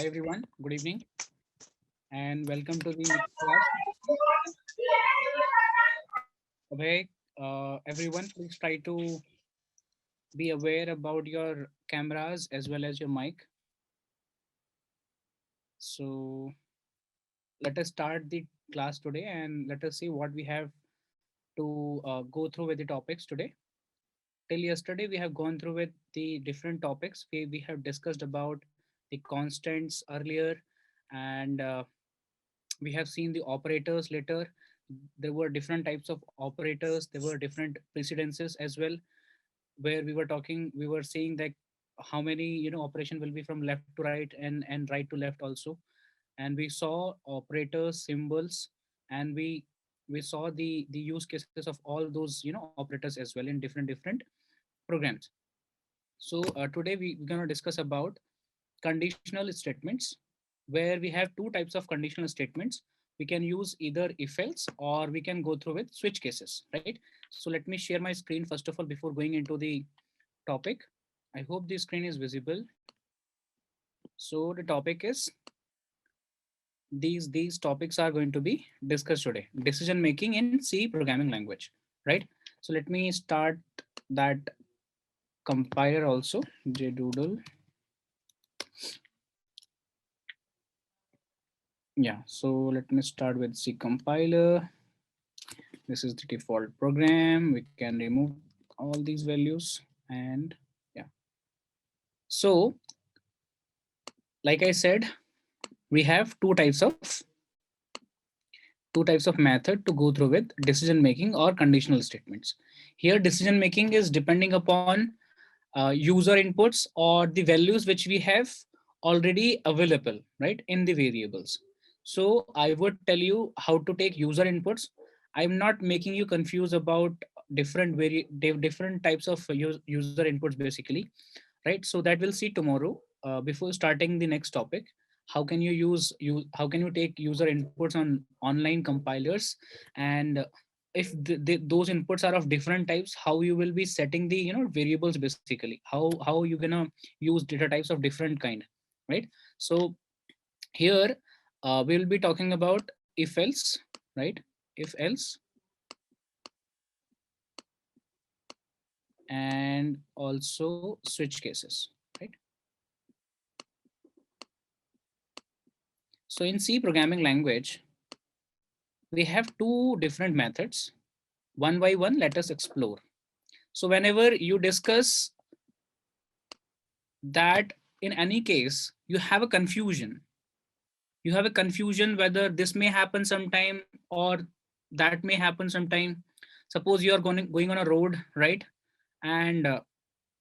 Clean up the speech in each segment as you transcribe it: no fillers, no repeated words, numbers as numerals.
Hi everyone, good evening and welcome to the next class. Okay, everyone, please try to be aware about your cameras as well as your mic. So let us start the class today and let us see what we have to go through with the topics today. Till yesterday, we have gone through with the different topics. We have discussed about the constants earlier and we have seen the operators later. There were different types of operators, there were different precedences as well, where we were saying that how many operation will be from left to right and right to left also. And we saw operators, symbols, and we saw the use cases of all those operators as well in different programs. So today we're going to discuss about conditional statements, where we have two types of conditional statements. We can use either if else or we can go through with switch cases, right? So let me share my screen first of all before going into the topic. I hope the screen is visible. So the topic is these topics are going to be discussed today. Decision making in C programming language, right? So let me start that compiler also, JDoodle. Yeah, so let me start with C compiler. This is the default program. We can remove all these values and yeah. So like I said, we have two types of method to go through with decision making or conditional statements. Here decision making is depending upon user inputs or the values which we have already available, right, in the variables. So I would tell you how to take user inputs. I'm not making you confused about different types of user inputs basically, right? So that we'll see tomorrow. Before starting the next topic, how can you take user inputs on online compilers, and if those inputs are of different types, how you will be setting the variables basically, how you gonna use data types of different kind, right? So here we'll be talking about if else, right? If else, and also switch cases, right? So in C programming language, we have two different methods. One by one, let us explore. So whenever you discuss that, in any case, you have a confusion whether this may happen sometime or that may happen sometime. Suppose you are going on a road, right? And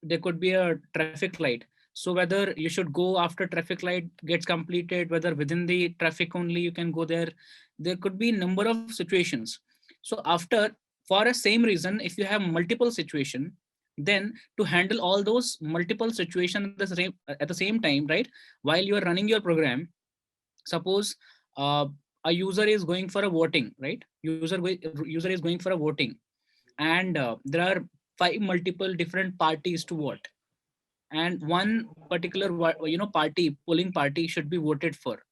there could be a traffic light. So whether you should go after traffic light gets completed, whether within the traffic only you can go there, there could be number of situations. So after, for a same reason, if you have multiple situation, then to handle all those multiple situations at the same time, right, while you are running your program. Suppose uh, a user is going for a voting, right? User is going for a voting, and there are five multiple different parties to vote, and one particular party, polling party, should be voted for.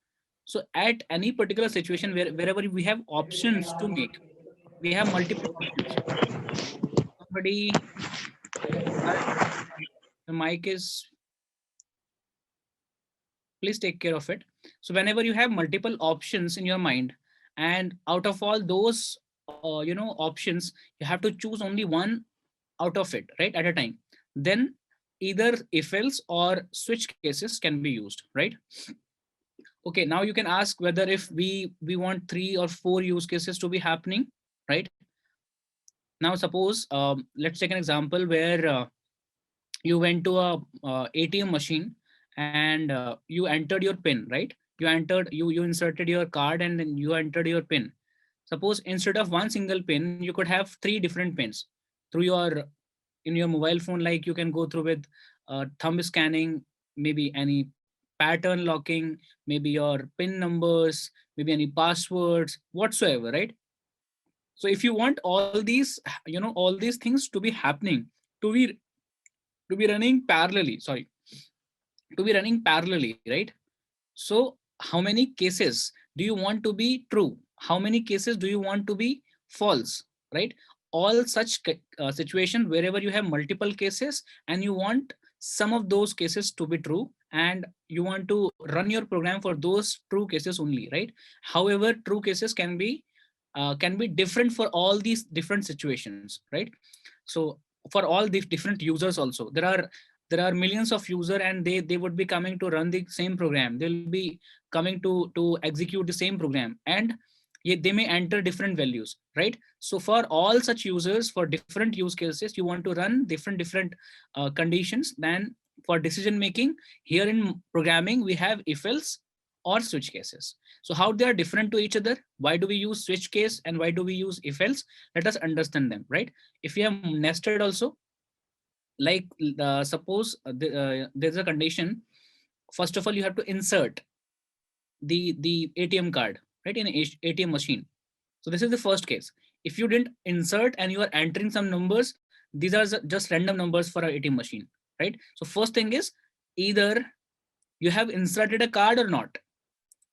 So at any particular situation wherever we have options to make, we have multiple options. Somebody, the mic is, please take care of it. So whenever you have multiple options in your mind, and out of all those options, you have to choose only one out of it, right, at a time, then either if else or switch cases can be used, right? Okay, now you can ask whether if we want three or four use cases to be happening, right? Now suppose let's take an example where you went to a ATM machine, and you entered your pin, right? You inserted your card and then you entered your pin. Suppose instead of one single pin, you could have three different pins through your, in your mobile phone. Like you can go through with thumb scanning, maybe any pattern locking, maybe your pin numbers, maybe any passwords whatsoever, right? So if you want all these, all these things to be happening, to be running parallelly, sorry, to be running parallelly, right? So how many cases do you want to be true? How many cases do you want to be false, right? All such situation wherever you have multiple cases and you want some of those cases to be true, and you want to run your program for those true cases only, right? However, true cases can be different for all these different situations, right? So for all these different users also, there are millions of user, and they would be coming to run the same program. They'll be coming to execute the same program, and they may enter different values, right? So for all such users, for different use cases, you want to run different conditions. Then for decision making, here in programming we have if else or switch cases. So how they are different to each other, why do we use switch case and why do we use if else? Let us understand them, right? If we have nested also, like suppose there's a condition. First of all, you have to insert the ATM card, right, in an ATM machine. So this is the first case. If you didn't insert and you are entering some numbers, these are just random numbers for an ATM machine, right? So first thing is, either you have inserted a card or not,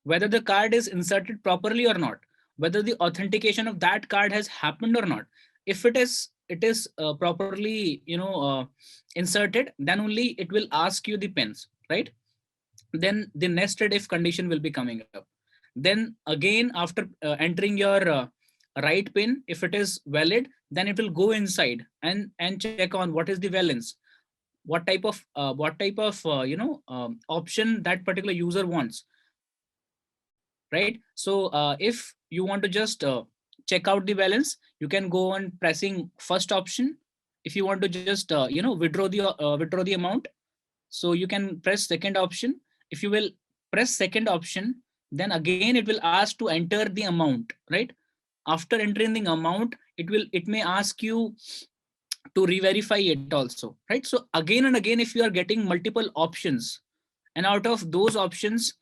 whether the card is inserted properly or not, whether the authentication of that card has happened or not. If it is properly inserted, then only it will ask you the pins, right? Then the nested if condition will be coming up. Then again, after entering your right pin, if it is valid, then it will go inside and check on what is the valence, what type of option that particular user wants, right? So if you want to just check out the balance, you can go on pressing first option. If you want to just withdraw the amount, so you can press second option. If you will press second option, then again it will ask to enter the amount, right? After entering the amount, it may ask you to re-verify it also, right? So again and again, if you are getting multiple options, and out of those options,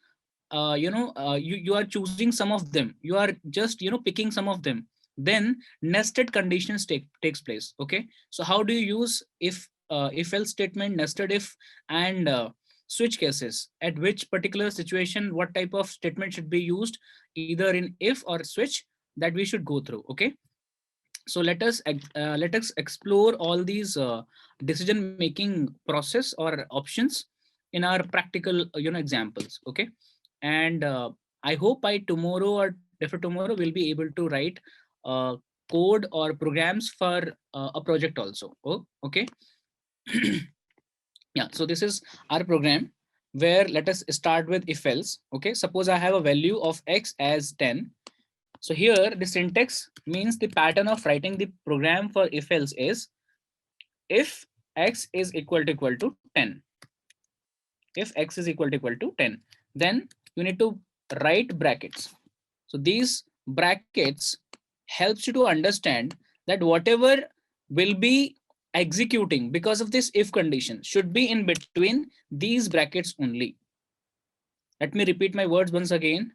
you are choosing some of them, you are just picking some of them, then nested conditions takes place. Okay, so how do you use if else statement, nested if, and switch cases? At which particular situation what type of statement should be used, either in if or switch, that we should go through. Okay, so let us explore all these decision making process or options in our practical examples. Okay, and I hope by tomorrow or after tomorrow we'll be able to write uh, code or programs for a project also. Oh, okay. Yeah, so this is our program, where let us start with if else. Okay, suppose I have a value of x as 10. So here the syntax means the pattern of writing the program for if else is, if x is equal to 10. If x is equal to 10, then you need to write brackets. So these brackets helps you to understand that whatever will be executing because of this if condition should be in between these brackets only. Let me repeat my words once again.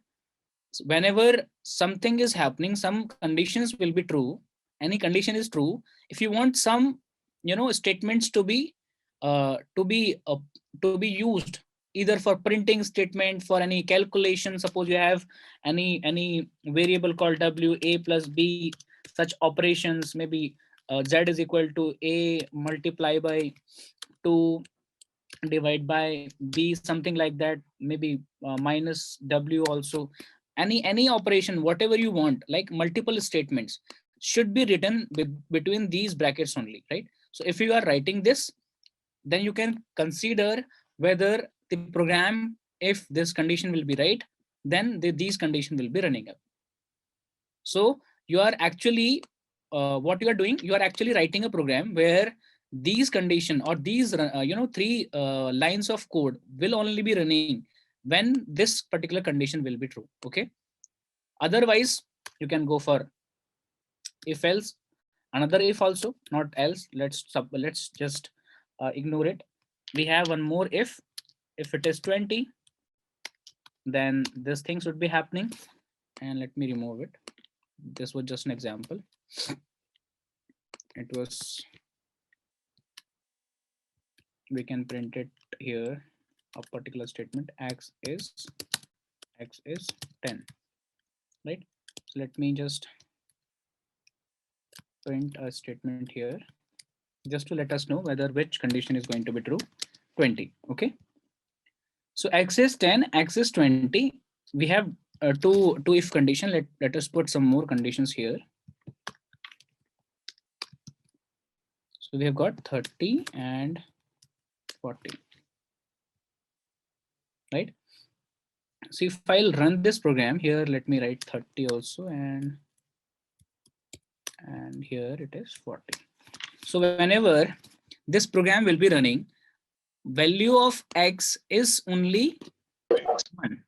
So whenever something is happening, some conditions will be true, any condition is true. If you want some statements to be to be used, either for printing statement, for any calculation. Suppose you have any variable called w, a plus b, such operations, maybe z is equal to a multiply by 2 divide by b, something like that, maybe minus w also. Any operation, whatever you want, like multiple statements should be written between these brackets only, right? So if you are writing this, then you can consider whether the program, if this condition will be right, then these conditions will be running up. So you are actually what you are doing, you are actually writing a program where these condition or these three lines of code will only be running when this particular condition will be true. Okay, otherwise you can go for if else, another if also, not else. Let's just ignore it. We have one more if it is 20, then this thing should be happening. And let me remove it. This was just an example. It was, we can print it here, a particular statement, x is x is 10, right? So let me just print a statement here just to let us know whether which condition is going to be true. 20. Okay, so x is 10, x is 20. We have two if condition. Let us put some more conditions here. So we have got 30 and 40, right? So if I'll run this program here, let me write 30 also, and here it is 40. So whenever this program will be running, value of x is only 1.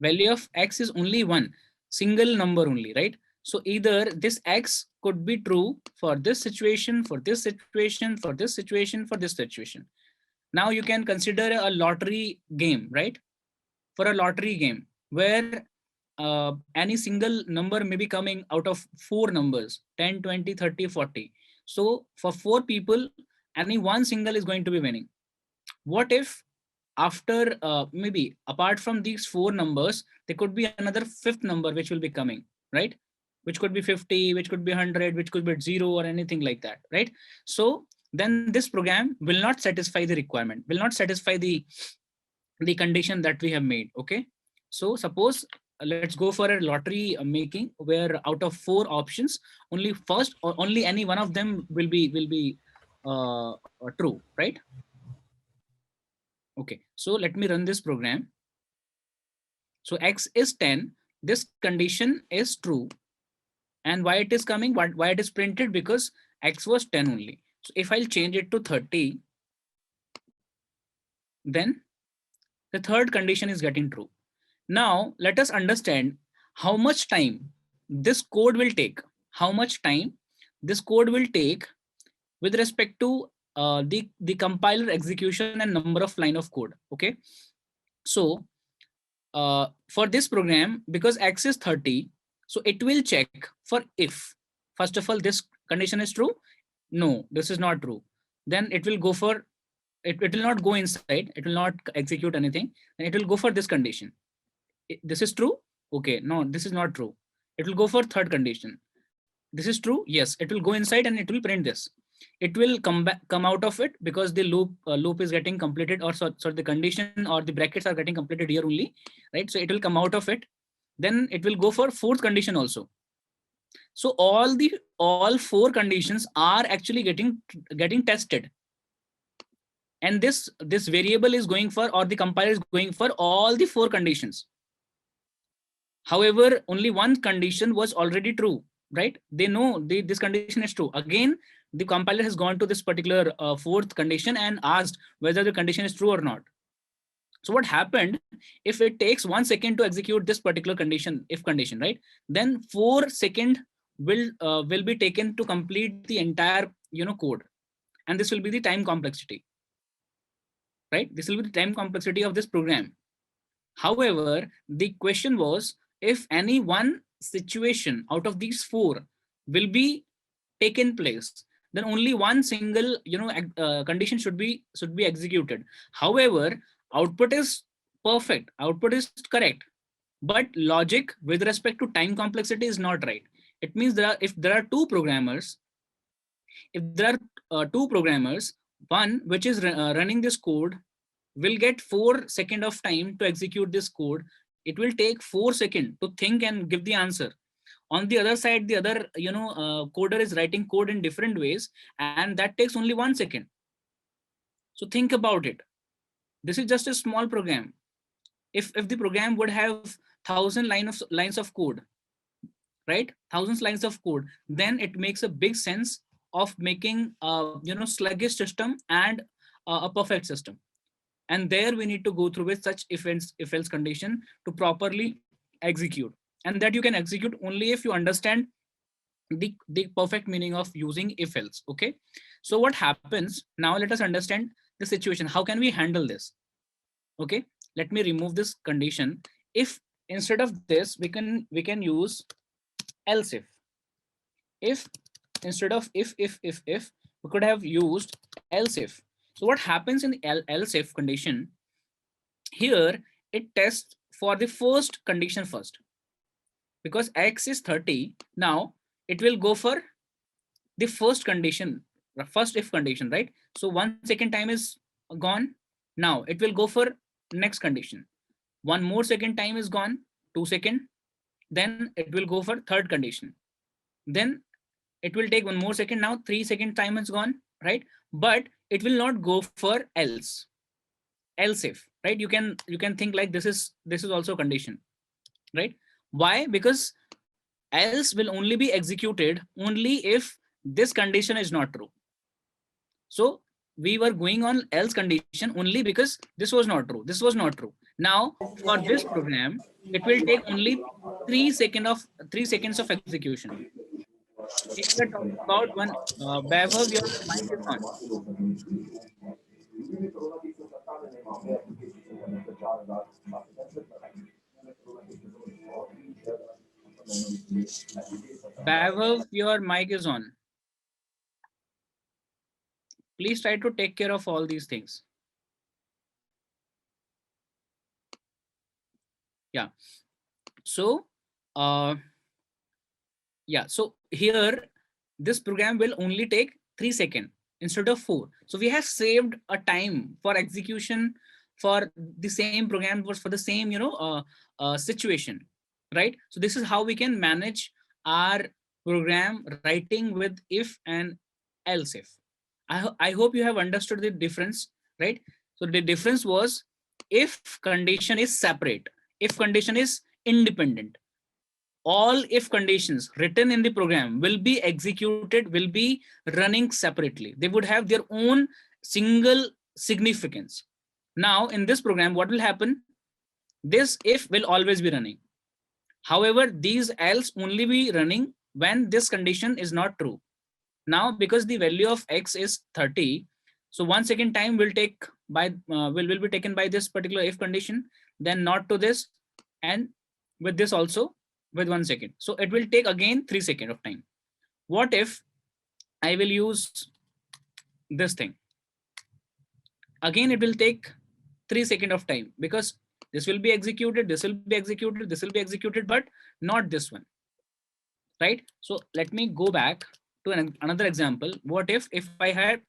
Value of x is only one single number only, right? So either this x could be true for this situation, for this situation, for this situation, for this situation. Now you can consider a lottery game, right? For a lottery game where any single number may be coming out of four numbers, 10, 20, 30, 40. So for four people, any one single is going to be winning. What if after maybe apart from these four numbers, there could be another fifth number which will be coming, right? Which could be 50, which could be 100, which could be 0 or anything like that, right? So then this program will not satisfy the requirement, will not satisfy the condition that we have made. Okay, so suppose let's go for a lottery making where out of four options, only first or only any one of them will be true, right? Okay, so let me run this program. So x is 10, this condition is true. And why it is coming, why it is printed? Because x was 10 only. So if I'll change it to 30, then the third condition is getting true. Now let us understand how much time this code will take. How much time this code will take with respect to the compiler execution and number of line of code. Okay, so for this program, because x is 30, so it will check for if, first of all, this condition is true. No, this is not true. Then it will go for, it will not go inside, it will not execute anything. Then it will go for this condition. This is true. Okay, no, this is not true. It will go for third condition. This is true. Yes, it will go inside and it will print this. It will come back, come out of it, because the loop is getting completed, or so the condition or the brackets are getting completed here only, right? So it will come out of it. Then it will go for fourth condition also. So all four conditions are actually getting tested, and this variable is going for, or the compiler is going for all the four conditions. However, only one condition was already true, right? They know this condition is true. Again, the compiler has gone to this particular fourth condition and asked whether the condition is true or not. So what happened, if it takes 1 second to execute this particular condition, if condition, right? Then 4 seconds will be taken to complete the entire code, and this will be the time complexity, right? This will be the time complexity of this program. However, the question was, if any one situation out of these four will be taken place, then only one single condition should be executed. However, output is perfect, output is correct, but logic with respect to time complexity is not right. It means if there are two programmers, one which is running this code will get 4 seconds of time to execute this code. It will take 4 seconds to think and give the answer. On the other side, the other coder is writing code in different ways, and that takes only 1 second. So think about it. This is just a small program. If the program would have 1,000 lines of code, right, thousands lines of code, then it makes a big sense of making a sluggish system and a perfect system. And there we need to go through with such if else condition to properly execute, and that you can execute only if you understand the perfect meaning of using if else. Okay, so what happens now, let us understand the situation, how can we handle this. Okay, let me remove this condition. If instead of this we can use else if instead of if we could have used else if. So what happens in the else if condition, here it tests for the first condition first, because x is 30. Now it will go for the first condition, the first if condition, right? So 1 second time is gone. Now it will go for next condition. One more second time is gone, 2 second. Then it will go for third condition. Then it will take one more second. Now 3 second time is gone, right? But it will not go for else if, right? You can think like this is also a condition, right? Why? Because else will only be executed only if this condition is not true. So we were going on else condition only because this was not true. This was not true. Now for this program, it will take only 3 seconds of execution. If we are talking about one, Vaibhav, your mic is on. Vaibhav, your mic is on. Please try to take care of all these things. Yeah. So, yeah. So here, this program will only take 3 seconds instead of 4. So we have saved a time for execution for the same program, was for the same, situation, right? So this is how we can manage our program writing with if and else if. I hope you have understood the difference, right? So the difference was if condition is separate, if condition is independent, all if conditions written in the program will be executed, will be running separately. They would have their own single significance. Now in this program, what will happen? This if will always be running. However, these else only be running when this condition is not true. Now, because the value of x is 30, so 1 second time will take by will be taken by this particular if condition, then not to this, and with this also with 1 second. So it will take again 3 seconds of time. What if I will use this thing? Again, it will take 3 seconds of time, because this will be executed, this will be executed, this will be executed, but not this one, right? So let me go back to another example. What if I had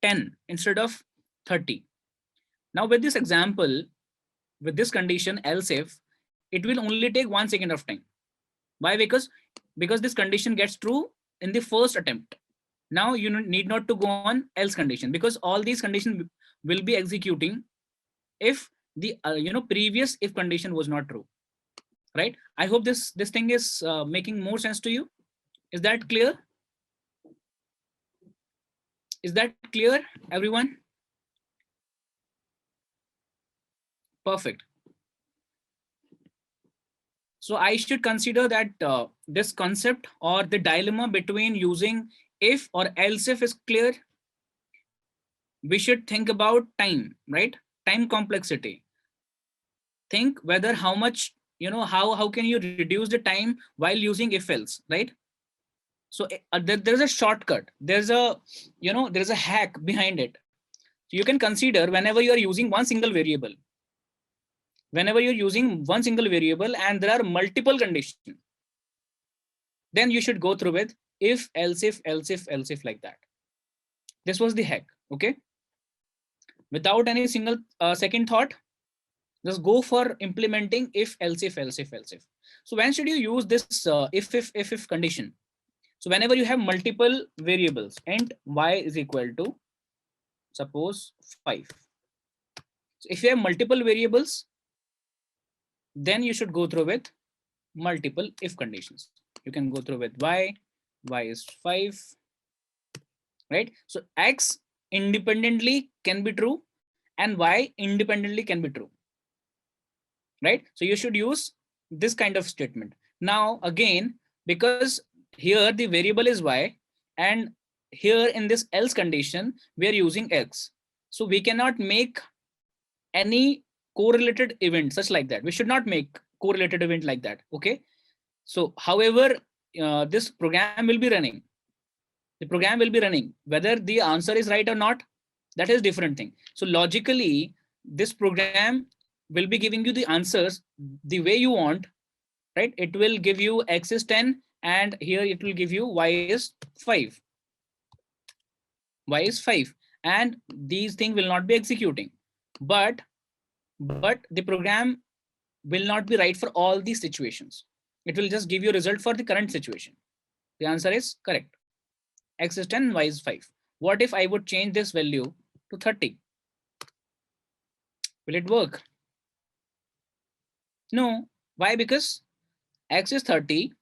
10 instead of 30? Now with this example, with this condition else if, it will only take 1 second of time. Why? Because this condition gets true in the first attempt. Now you need not to go on else condition, because all these conditions will be executing if the previous if condition was not true, right? I hope this thing is making more sense to you. Is that clear? Is that clear, everyone? Perfect. So I should consider that this concept or the dilemma between using if or else if is clear. We should think about time, right? Time complexity. Think whether how much, how can you reduce the time while using if else, right? So there's a shortcut. There's a hack behind it. So you can consider whenever you are using one single variable, whenever you're using one single variable and there are multiple conditions, then you should go through with if, else if, else if, else if, like that. This was the hack, okay? Without any single second thought, just go for implementing if, else if, else if, else if. So when should you use this if condition? So whenever you have multiple variables and y is equal to, suppose 5. So if you have multiple variables, then you should go through with multiple if conditions. You can go through with y is 5, right? So x independently can be true and y independently can be true, right? So you should use this kind of statement. Now again, because here the variable is y and here in this else condition we are using x, so we cannot make any correlated event such like that. We should not make correlated event like that, okay? So however, this program will be running. The program will be running. Whether the answer is right or not, that is different thing. So logically, this program will be giving you the answers the way you want, right? It will give you x is 10 and here it will give you y is 5. Y is 5 and these things will not be executing. But the program will not be right for all these situations. It will just give you a result for the current situation. The answer is correct. X is 10, y is 5. What if I would change this value to 30? Will it work? No. Why? Because x is 30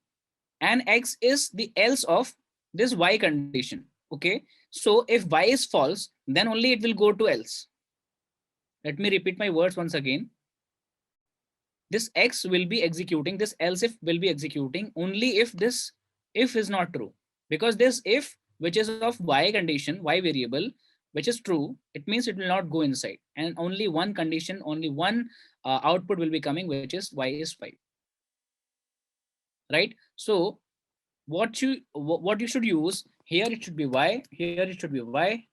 and x is the else of this y condition. Okay. So if y is false, then only it will go to else. Let me repeat my words once again. This x will be executing, this else if will be executing only if this if is not true. Because this if, which is of y condition, y variable, which is true, it means it will not go inside. And only one condition, only one output will be coming, which is y is 5. Right? So what you should use here, it should be y, here it should be y,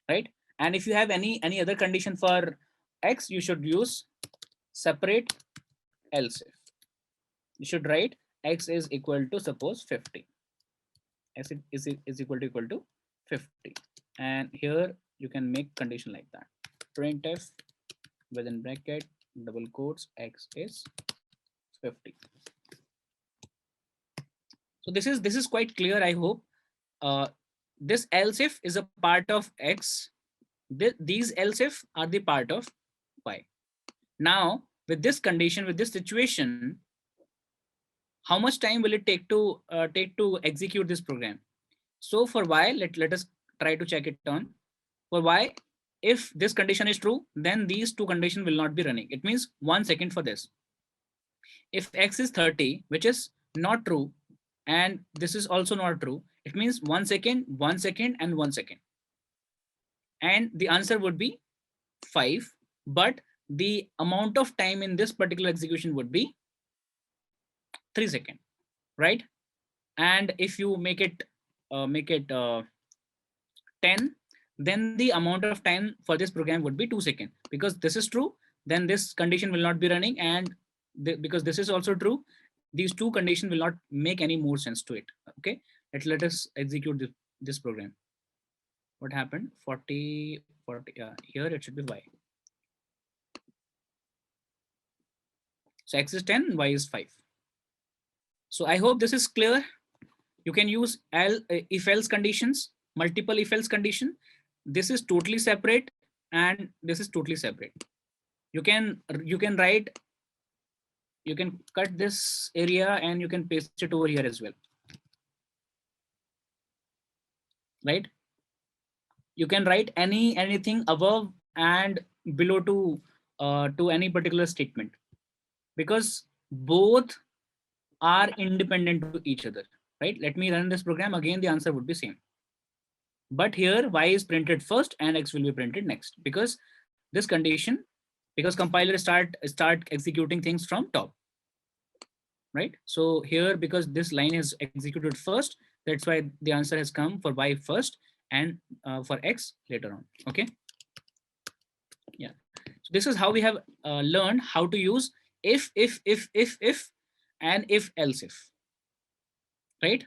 right? And if you have any other condition for x, you should use separate else if. You should write x is equal to suppose 50. X is equal to 50. And here you can make condition like that. Printf within bracket double quotes x is 50. So this is quite clear, I hope. This else if is a part of x. These else if are the part of y. Now with this condition, with this situation, how much time will it take to execute this program? So for y, let us try to check it on. For y, if this condition is true, then these two conditions will not be running. It means 1 second for this. If x is 30, which is not true, and this is also not true, it means 1 second, 1 second, and 1 second. And the answer would be 5, but the amount of time in this particular execution would be 3 seconds, right? And if you make it 10, then the amount of time for this program would be 2 seconds. Because this is true, then this condition will not be running, and because this is also true, these two conditions will not make any more sense to it. Okay, let us execute this program. What happened? 40. Here it should be y. So x is 10, y is 5. So I hope this is clear. You can use if else conditions, multiple if else condition. This is totally separate and this is totally separate. You can write, you can cut this area and you can paste it over here as well. Right? You can write anything above and below to any particular statement, because both are independent to each other. Right? Let me run this program again. The answer would be same. But here y is printed first and x will be printed next, because this condition, because compiler start executing things from top. Right? So here, because this line is executed first, that's why the answer has come for y first and for x later on. Okay. Yeah. So this is how we have learned how to use if, and if else if. Right?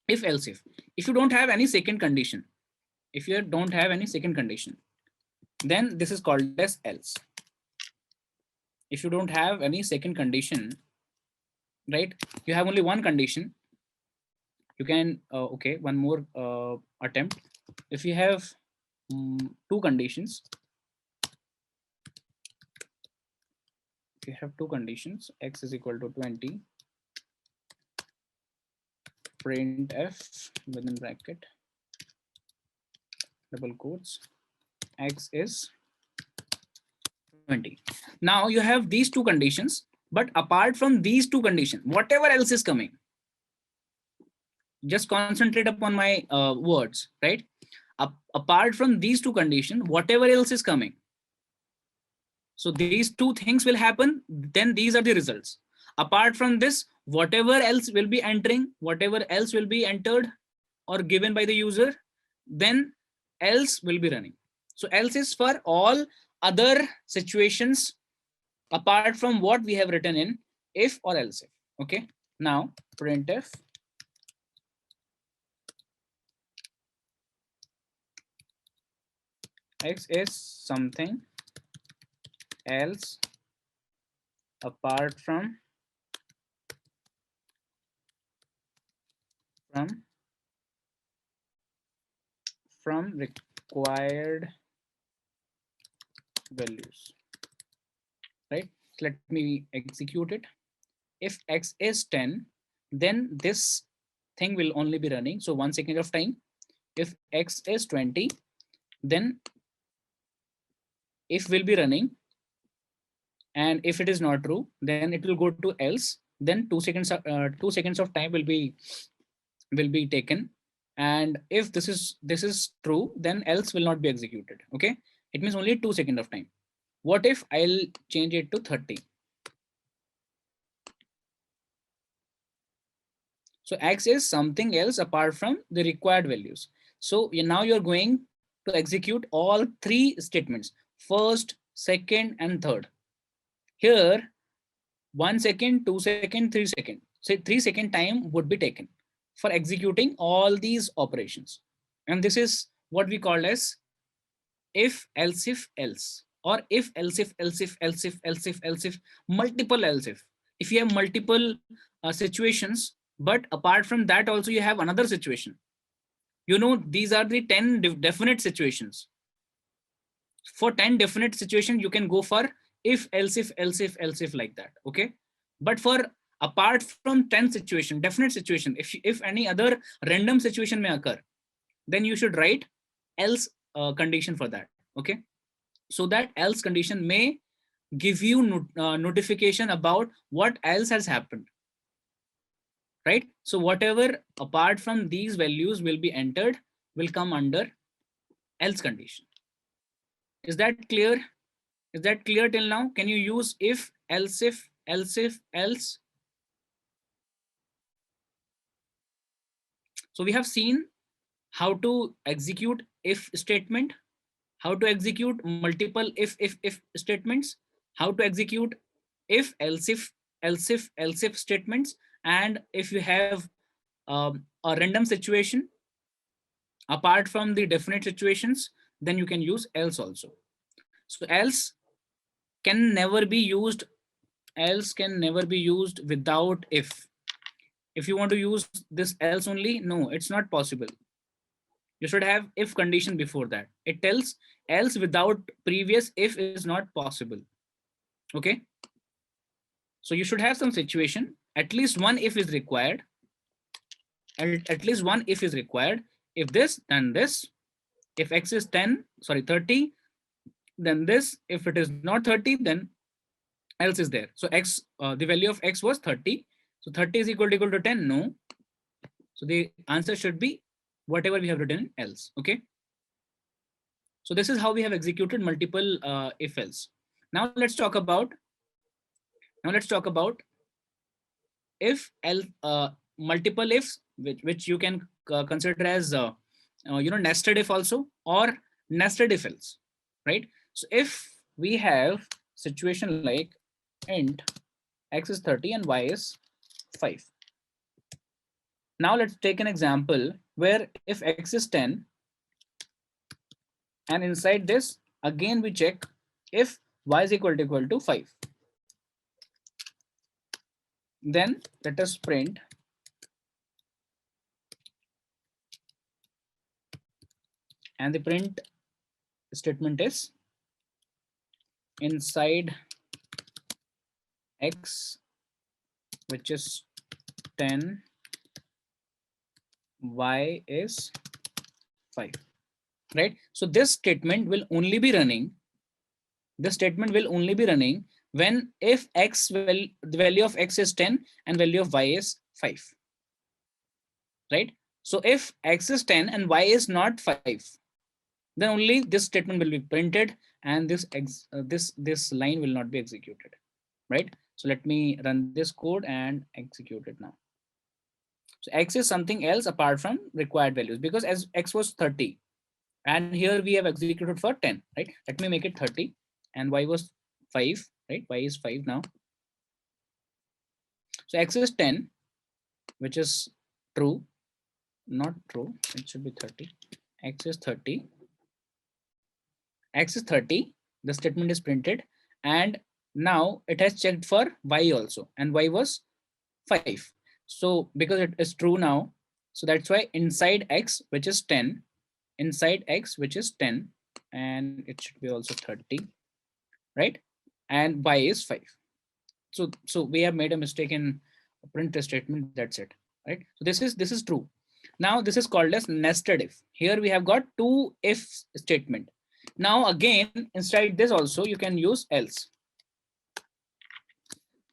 If else if you don't have any second condition, if you don't have any second condition, then this is called as else. If you don't have any second condition, right, you have only one condition, you can okay, one more attempt. If you have two conditions, if you have two conditions, x is equal to 20, printf within bracket double quotes x is 20. Now you have these two conditions, but apart from these two conditions, whatever else is coming, just concentrate upon my words, right? Apart from these two conditions, whatever else is coming, so these two things will happen, then these are the results. Apart from this, whatever else will be entering, whatever else will be entered or given by the user, then else will be running. So else is for all other situations apart from what we have written in if or else if. Okay. Now printf x is something else apart from from required values, right? So let me execute it. If x is 10, then this thing will only be running. So 1 second of time. If x is 20, then if will be running. And if it is not true, then it will go to else. Then 2 seconds of time will be taken. And if this is true, then else will not be executed. Okay. It means only 2 seconds of time. What if I'll change it to 30? So x is something else apart from the required values. So now you're going to execute all three statements: first, second, and third. Here, 1 second, 2 second, 3 second. Say 3 second time would be taken for executing all these operations. And this is what we call as if else, or if else if else if else if else if else if, multiple else if. If you have multiple situations, but apart from that also you have another situation. These are the 10 definite situations. For 10 definite situations you can go for if else if else if else if, like that. Okay. But for apart from 10 situation, definite situation, if any other random situation may occur, then you should write else condition for that. Okay. So that else condition may give you notification about what else has happened, right? So whatever apart from these values will be entered will come under else condition. Is that clear? Is that clear till now? Can you use if else? So we have seen how to execute if statement, how to execute multiple if statements, how to execute if else if statements. And if you have a random situation apart from the definite situations, then you can use else also. So else can never be used without if. If you want to use this else only, no, it's not possible. You should have if condition before that. It tells else without previous if is not possible. Okay. So you should have some situation, at least one if is required. At least one if is required. If this, then this. If x is 30, then this. If it is not 30, then else is there. So x, the value of x was 30. So 30 is equal to 10. No. So the answer should be whatever we have written else. Okay. So this is how we have executed multiple if else. Now let's talk about if else, multiple ifs, which you can consider as nested if also, or nested if else, right? So if we have situation like int x is 30 and y is 5. Now let's take an example where if x is 10, and inside this again we check if y is equal to 5. Then let us print and the print statement is inside x, which is 10, y is 5, right? So this statement will only be running when if the value of x is 10 and value of y is 5, right? So if x is 10 and y is not 5, then only this statement will be printed and this line will not be executed, right? So let me run this code and execute it now. So x is something else apart from required values, because as x was 30, and here we have executed for 10, right? Let me make it 30, and y was 5, right? Y is 5 now. So x is 10, which is true, not true, it should be 30. X is 30, x is 30, the statement is printed, and now it has checked for y also, and y was 5. So because it is true now, so that's why inside x, which is 10, inside x, which is 10, and it should be also 30, right? And y is 5. So we have made a mistake in print statement, that's it, right? So this is true. Now this is called as nested if. Here we have got two if statement. Now again, inside this also you can use else.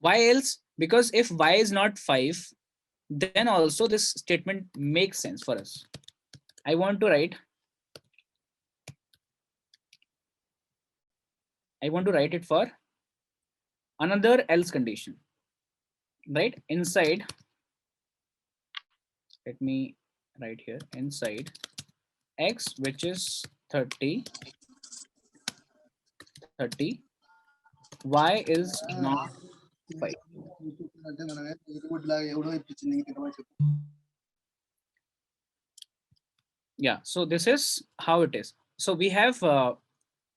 Why else? Because if y is not 5, then also this statement makes sense for us. I want to write, it for another else condition, right? Inside, let me write here, inside x, which is 30, y is not 5. Yeah, so this is how it is. So we have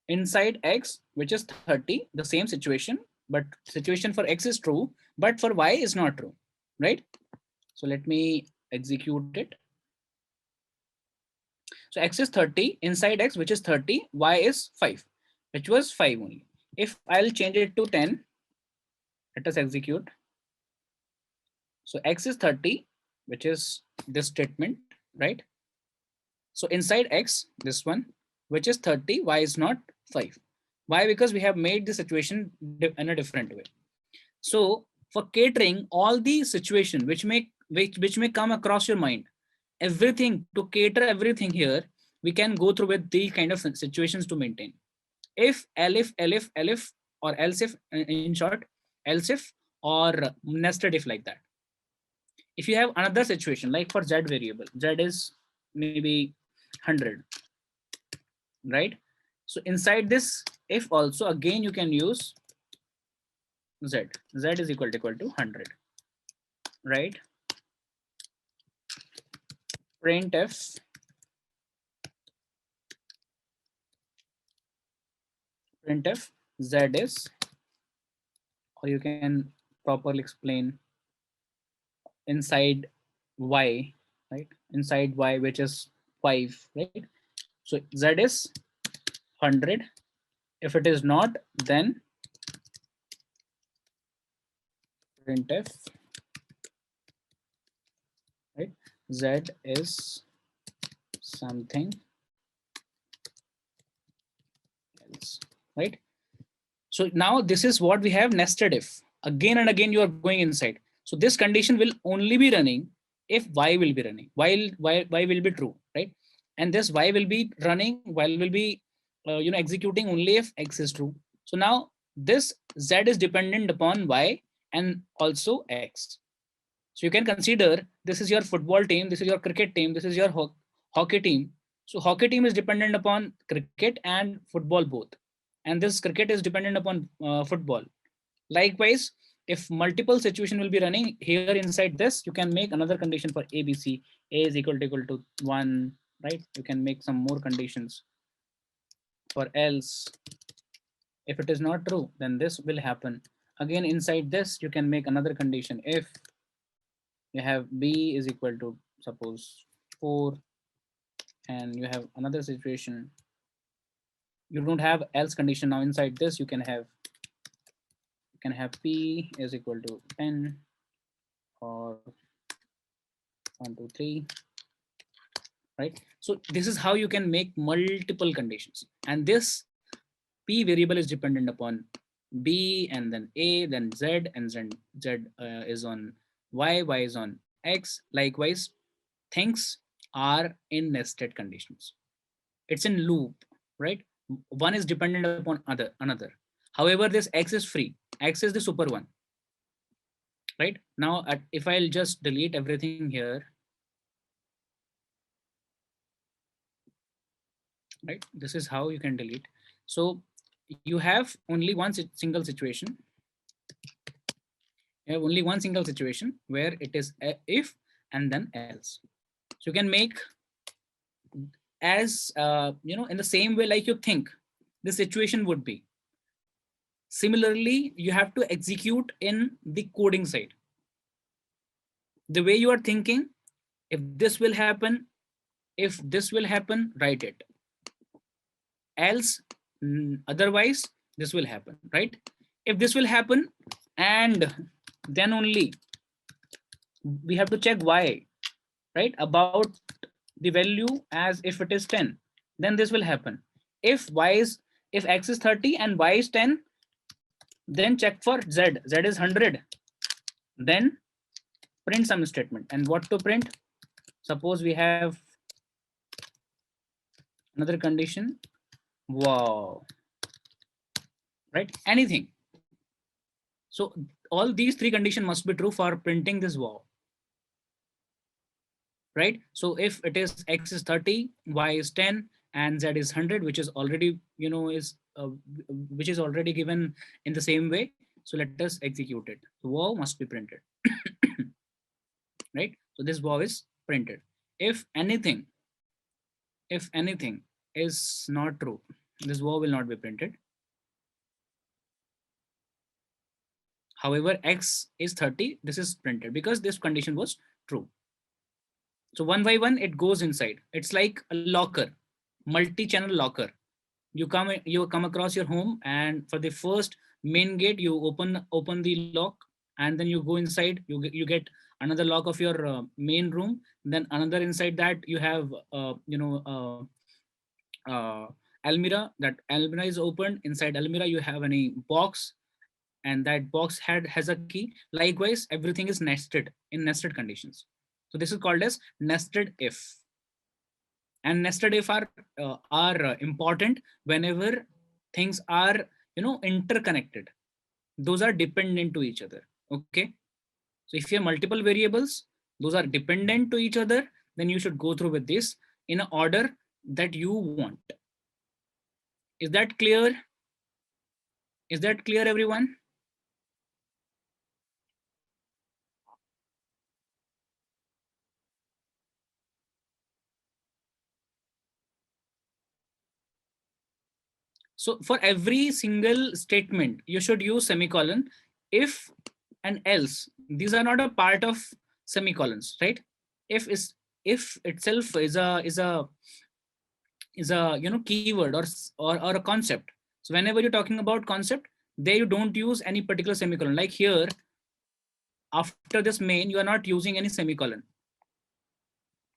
inside x, which is 30, the same situation, but situation for x is true, but for y is not true, right? So let me execute it. So x is 30, inside x, which is 30, y is 5, which was 5 only. If I'll change it to 10, let us execute. So x is 30, which is this statement, right? So inside x, this one, which is 30, y is not 5. Why? Because we have made the situation in a different way. So for catering all the situation which may come across your mind, everything to cater everything here, we can go through with the kind of situations to maintain. If, elif, elif, elif, or else if, in short, else if or nested if, like that. If you have another situation like for z variable, z is maybe 100, right? So inside this if also again you can use z. Z is equal to 100, right? Printf z is, or you can properly explain inside y, right? Inside y, which is 5, right? So z is 100. If it is not, then printf, right? Z is something else, right? So now this is what we have nested if. Again and again you are going inside. So this condition will only be running if y will be running, while y will be true, right? And this y will be running, while will be executing only if x is true. So now this z is dependent upon y and also x. So you can consider this is your football team, this is your cricket team, this is your hockey team. So hockey team is dependent upon cricket and football both, and this cricket is dependent upon football. Likewise, if multiple situation will be running here inside this, you can make another condition for ABC. A is equal to 1, right? You can make some more conditions for else. If it is not true, then this will happen. Again, inside this, you can make another condition. If you have B is equal to suppose 4, and you have another situation, you don't have else condition. Now inside this, you can have P is equal to 10, or 1, 2, 3, right? So this is how you can make multiple conditions, and this P variable is dependent upon B, and then A, then Z, and then Z is on y is on x. Likewise, things are in nested conditions. It's in loop, right? One is dependent upon another. However, this x is free. X is the super one, right? Now, if I'll just delete everything here, right? This is how you can delete. So you have only one single situation. You have only one single situation where it is a if and then else. So you can make as in the same way like you think the situation would be. Similarly, you have to execute in the coding side. The way you are thinking, if this will happen, if this will happen, write it. Else, otherwise, this will happen, right? If this will happen, and then only we have to check why, right? About the value as if it is 10, then this will happen. If y is if x is 30 and y is 10, then check for z. Z is 100. Then print some statement. And what to print? Suppose we have another condition. Wow. Right? Anything. So all these three conditions must be true for printing this wow. Right? So if it is x is 30, y is 10, and z is 100, which is already, is which is already given in the same way. So let us execute it. So wow must be printed. Right? So this wow is printed. If anything, if anything is not true, this wow will not be printed. However, x is 30, this is printed because this condition was true. So one by one, it goes inside. It's like a locker, multi-channel locker. You come across your home, and for the first main gate, you open the lock, and then you go inside. You get another lock of your main room. Then another inside that you have uh, almirah. That almirah is opened. Inside almirah, you have any box, and that box has a key. Likewise, everything is nested in nested conditions. So this is called as nested if. And nested if are important whenever things are interconnected. Those are dependent to each other. Okay. So if you have multiple variables, those are dependent to each other, then you should go through with this in an order that you want. Is that clear? Is that clear, everyone? So for every single statement, you should use semicolon. If and else, these are not a part of semicolons, right? If itself is a keyword or a concept. So whenever you're talking about concept, there you don't use any particular semicolon. Like here, after this main, you are not using any semicolon,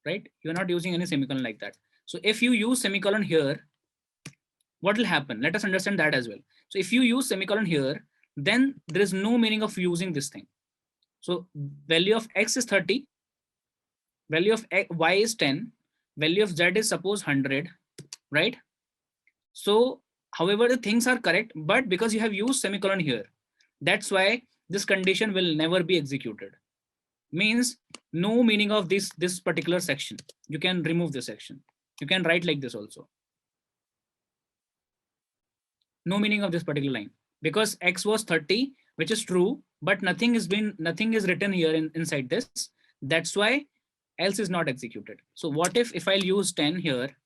right? You are not using any semicolon like that. So if you use semicolon here, what will happen? Let us understand that as well. So if you use semicolon here, then there is no meaning of using this thing. So value of x is 30, value of y is 10, value of z is suppose 100, right? So however, the things are correct, but because you have used semicolon here, that's why this condition will never be executed. Means no meaning of this particular section. You can remove this section. You can write like this also. No meaning of this particular line, because x was 30, which is true, but nothing is written here inside this. That's why else is not executed. So what if I'll use 10 here?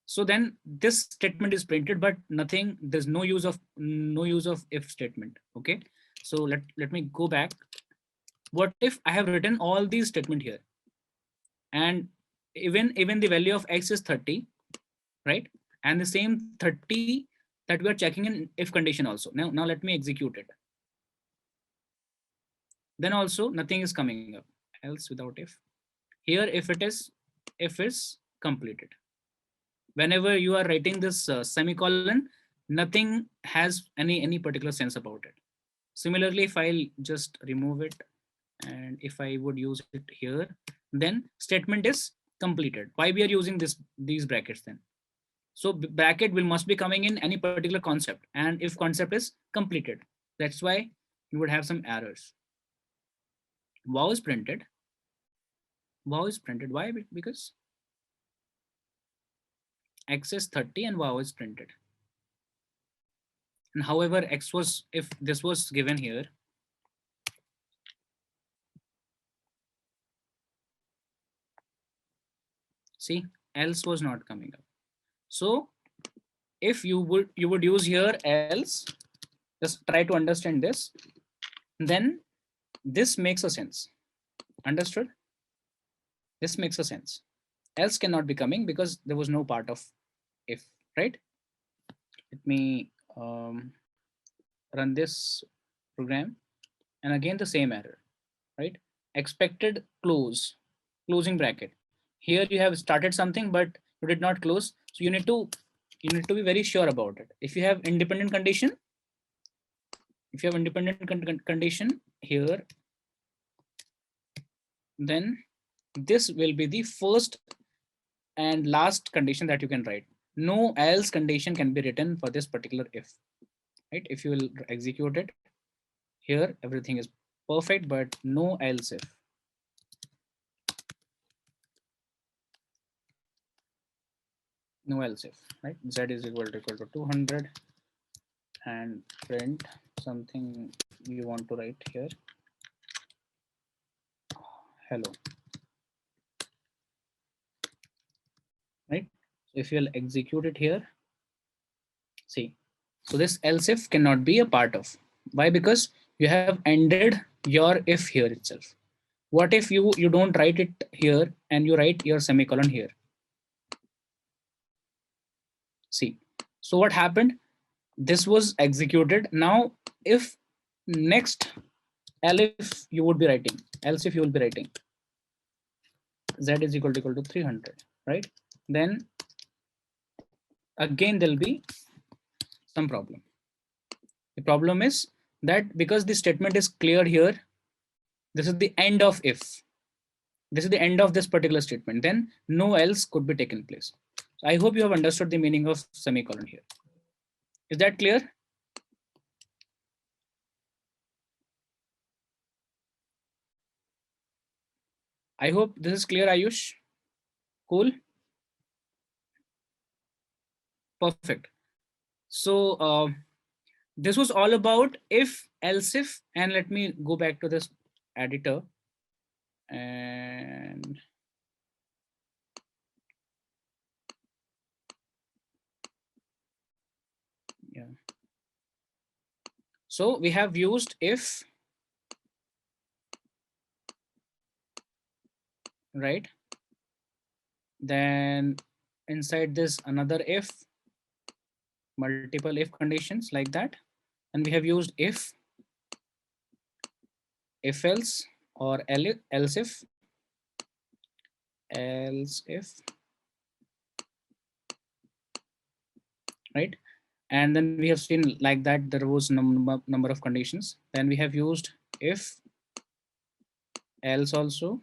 So then this statement is printed, but nothing, there's no use of if statement. Okay. So let me go back. What if I have written all these statement here, and even the value of x is 30, right? And the same 30 that we are checking in if condition also. Now let me execute it. Then also nothing is coming up else without if. Here if is completed. Whenever you are writing this semicolon, nothing has any particular sense about it. Similarly, if I'll just remove it, and if I would use it here, then statement is completed. Why we are using these brackets then? So bracket will must be coming in any particular concept, and if concept is completed, that's why you would have some errors. Wow is printed. Wow is printed. Why? Because X is 30 and Y is printed. And however, X was, if this was given here, see, else was not coming up. So if you would use here else, just try to understand this, then this makes a sense. Understood? This makes a sense. Else cannot be coming because there was no part of if, right? Let me run this program, and again the same error, right? Expected closing bracket. Here you have started something, but you did not close. So you need to be very sure about it. If you have independent condition, condition here, then this will be the first and last condition that you can write. No else condition can be written for this particular if, right? If you will execute it here, everything is perfect, but no else if. No else if, right? Z is equal to 200 and print something you want to write here. Hello, right? So if you'll execute it here, see, so this else if cannot be a part of. Why? Because you have ended your if here itself. What if you don't write it here and you write your semicolon here? See, so what happened? This was executed. Now, if next elif you would be writing, else if you will be writing z is equal to 300, right? Then again there'll be some problem. The problem is that because the statement is clear here, this is the end of if. This is the end of this particular statement. Then no else could be taken place. So I hope you have understood the meaning of semicolon here. Is that clear? I hope this is clear, Ayush. Cool. Perfect. So this was all about if, else if, and let me go back to this editor and yeah. So we have used if, right? Then inside this another if, multiple if conditions like that. And we have used if else, or else if, right? And then we have seen like that there was number of conditions. Then we have used if, else also.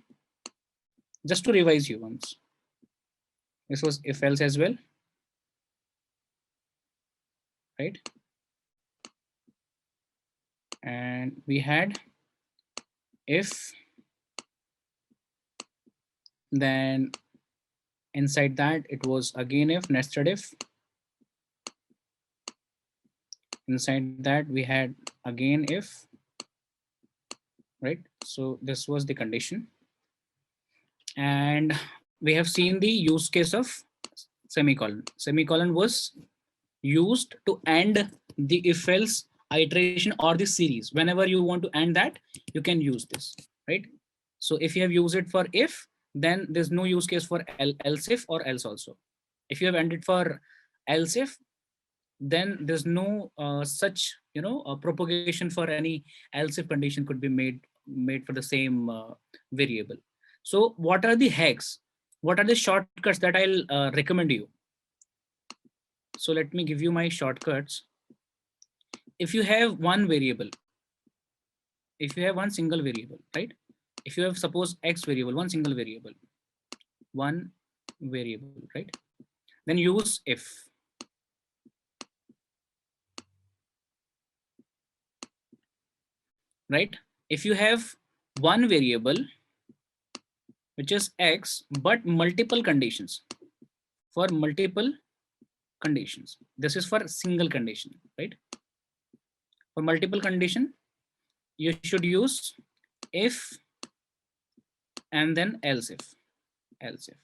Just to revise you once, this was if else as well, right? And we had if, then inside that it was again if, nested if. Inside that we had again if, right? So this was the condition. And we have seen the use case of semicolon. Semicolon was used to end the if else iteration or the series. Whenever you want to end that, you can use this, right? So if you have used it for if, then there's no use case for else if or else also. If you have ended for else if, then there's no such propagation for any else if condition could be made for the same variable. So what are the hacks? What are the shortcuts that I'll recommend you? So let me give you my shortcuts. If you have one variable, if you have one single variable, right? If you have suppose x variable, one single variable, right? Then use if. Right? If you have one variable which is x, but multiple conditions for multiple conditions. This is for single condition, right? For multiple condition, you should use if and then else if, else if.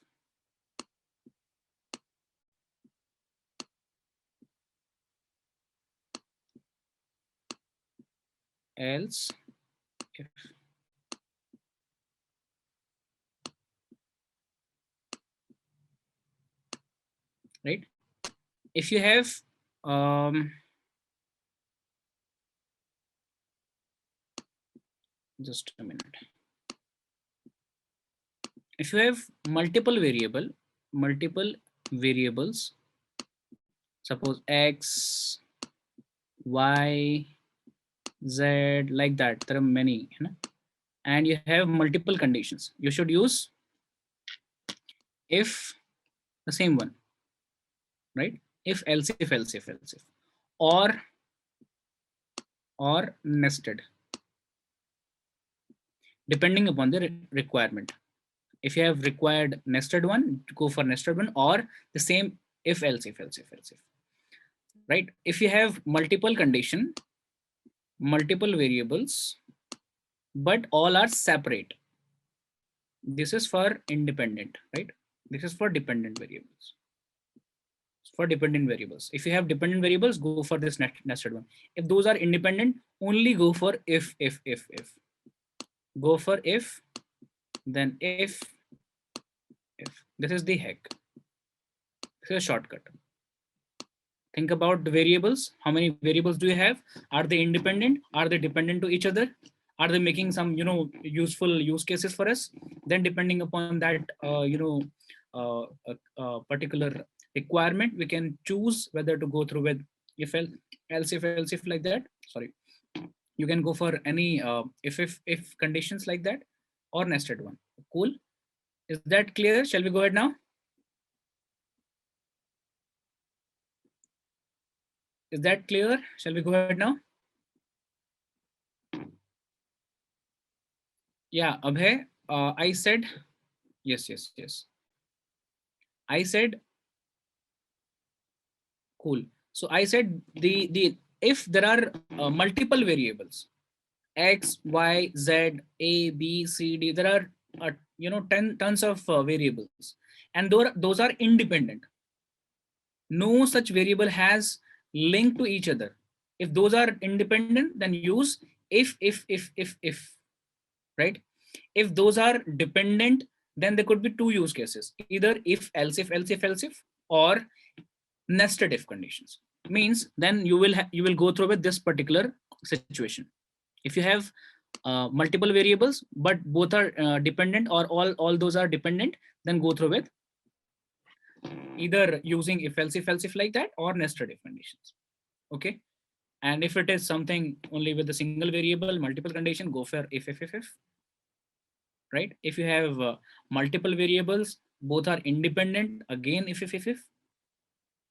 Else if. Right? If you have just a minute. If you have multiple variables, suppose x, y, z, like that, there are many, you know, and you have multiple conditions, you should use if, the same one, right? If, else if, else if, else if, or nested, depending upon the requirement. If you have required nested one, go for nested one, or the same if, else if, else if, else if, right? If you have multiple condition, multiple variables, but all are separate, this is for independent, right? This is for dependent variables. For dependent variables, if you have dependent variables, go for this nested one. If those are independent, only go for if. Go for if, then if. This is the hack. This is a shortcut. Think about the variables. How many variables do you have? Are they independent? Are they dependent to each other? Are they making some, you know, useful use cases for us? Then depending upon that, particular requirement, we can choose whether to go through with if, else if, like that. Sorry, you can go for any if conditions like that, or nested one. Cool. Is that clear? Shall we go ahead now? Is that clear? Shall we go ahead now? Yeah, Abhay, I said, yes. I said, cool. So I said the if there are multiple variables, x, y, z, a, b, c, d, there are you know, tons of variables, and those are independent. No such variable has link to each other. If those are independent, then use if, right? If those are dependent, then there could be two use cases, either if, else if, or nested if conditions. Means then you will go through with this particular situation. If you have multiple variables, but both are dependent, or all those are dependent, then go through with either using if, else if, like that, or nested if conditions. Okay. And if it is something only with a single variable, multiple condition, go for if, right? If you have multiple variables, both are independent, again if,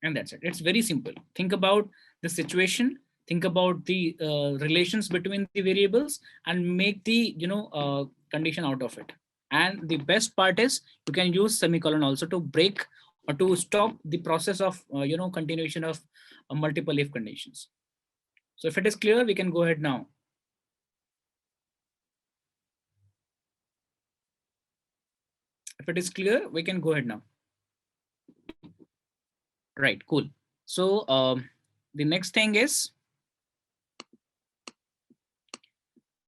and that's it. It's very simple. Think about the situation, think about the relations between the variables, and make the, you know, condition out of it. And the best part is you can use semicolon also to break or to stop the process of you know, continuation of multiple if conditions. So if it is clear, we can go ahead now. If it is clear, we can go ahead now. Right, cool. So the next thing is,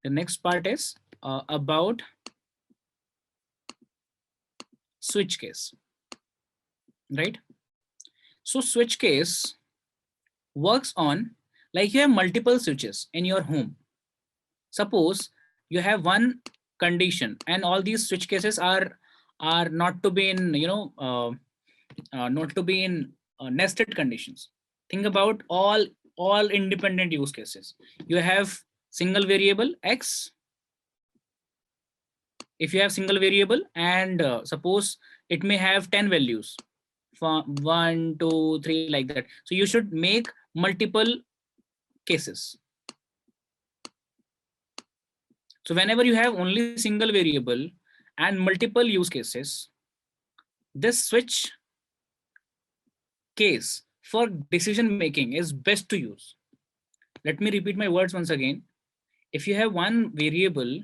the next part is about switch case, right? So switch case works on, like, you have multiple switches in your home. Suppose you have one condition, and all these switch cases are not to be in, you know, not to be in nested conditions. Think about all independent use cases. You have single variable x. If you have single variable, and suppose it may have 10 values, for 1, 2, 3, like that. So you should make multiple cases. So whenever you have only single variable and multiple use cases, this switch case for decision making is best to use. Let me repeat my words once again. If you have one variable,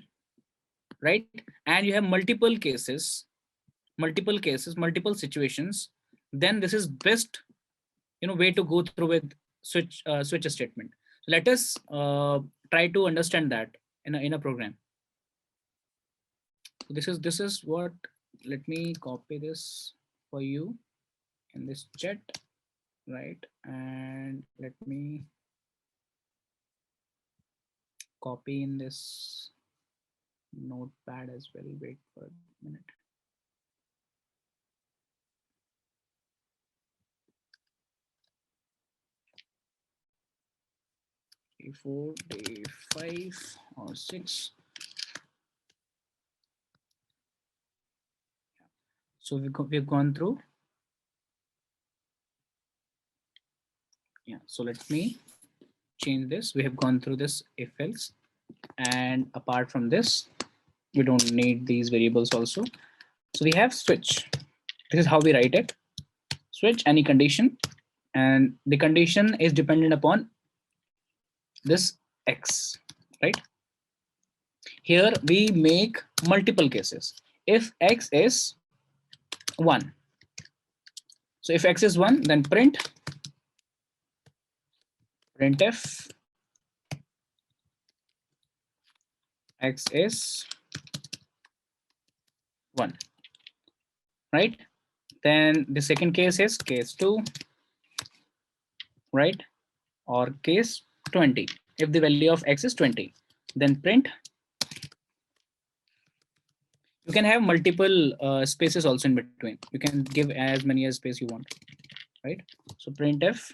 right, and you have multiple situations, then this is best, way to go through with switch statement. So let us try to understand that in a program. So this is what, let me copy this for you in this chat, right? And let me copy in this notepad as well. Wait for a minute. Day 4, day 5 or 6. So we've gone through. Yeah. So let me change this. We have gone through this if else, and apart from this, we don't need these variables also. So we have switch. This is how we write it. Switch any condition, and the condition is dependent upon this X, right? Here we make multiple cases. If X is 1, so if X is 1, then printf X is 1, right? Then the second case is case 2, right? Or case 20. If the value of X is 20, then print. You can have multiple spaces also in between. You can give as many as space you want, right? So printf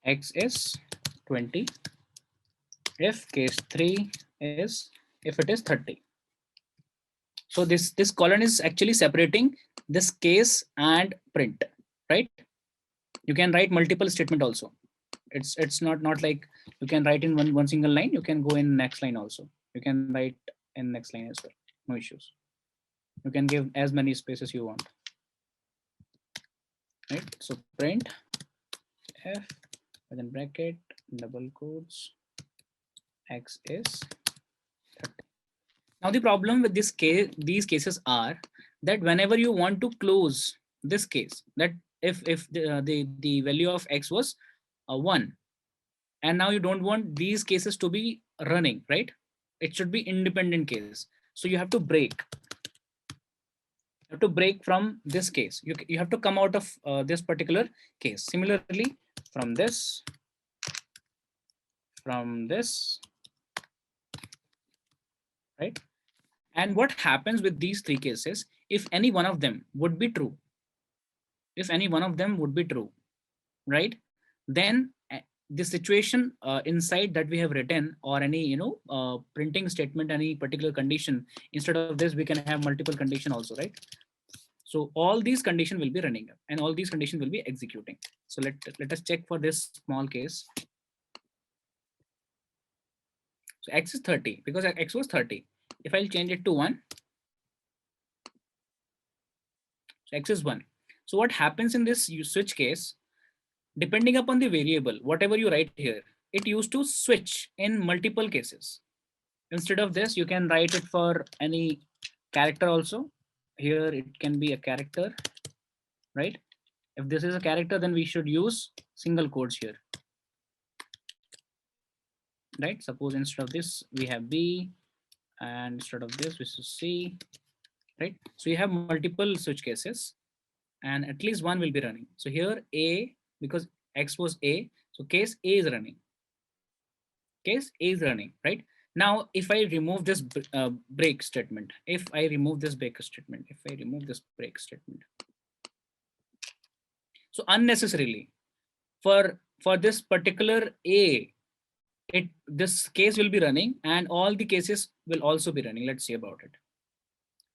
X is 20 if case 3 is, if it is 30. So this colon is actually separating this case and print, right? You can write multiple statement also. It's not like you can write in one single line. You can go in next line also. You can write in next line as well. No issues. You can give as many spaces you want, right? So print f within bracket double quotes X is 30. Now the problem with these cases are that whenever you want to close this case, that if the value of X was 1, and now you don't want these cases to be running, right? It should be independent case. So you have to break. You have to break from this case. You have to come out of this particular case. Similarly, from this, right? And what happens with these three cases, if any one of them would be true, right? Then the situation inside that we have written, or any printing statement, any particular condition, instead of this we can have multiple condition also, right? So all these conditions will be running up and all these conditions will be executing. So let us check for this small case. So X is 30 because X was 30. If I'll change it to 1, so X is 1. So what happens in this switch case, depending upon the variable, whatever you write here, it used to switch in multiple cases. Instead of this, you can write it for any character also. Here it can be a character, right? If this is a character, then we should use single quotes here, right? Suppose instead of this, we have B, and instead of this, we should C, right? So you have multiple switch cases, and at least one will be running. So here A, because X was A, so case A is running. Case A is running, right? Now, if I remove this break statement, if I remove this break statement, so unnecessarily for this particular A, this case will be running and all the cases will also be running. Let's see about it.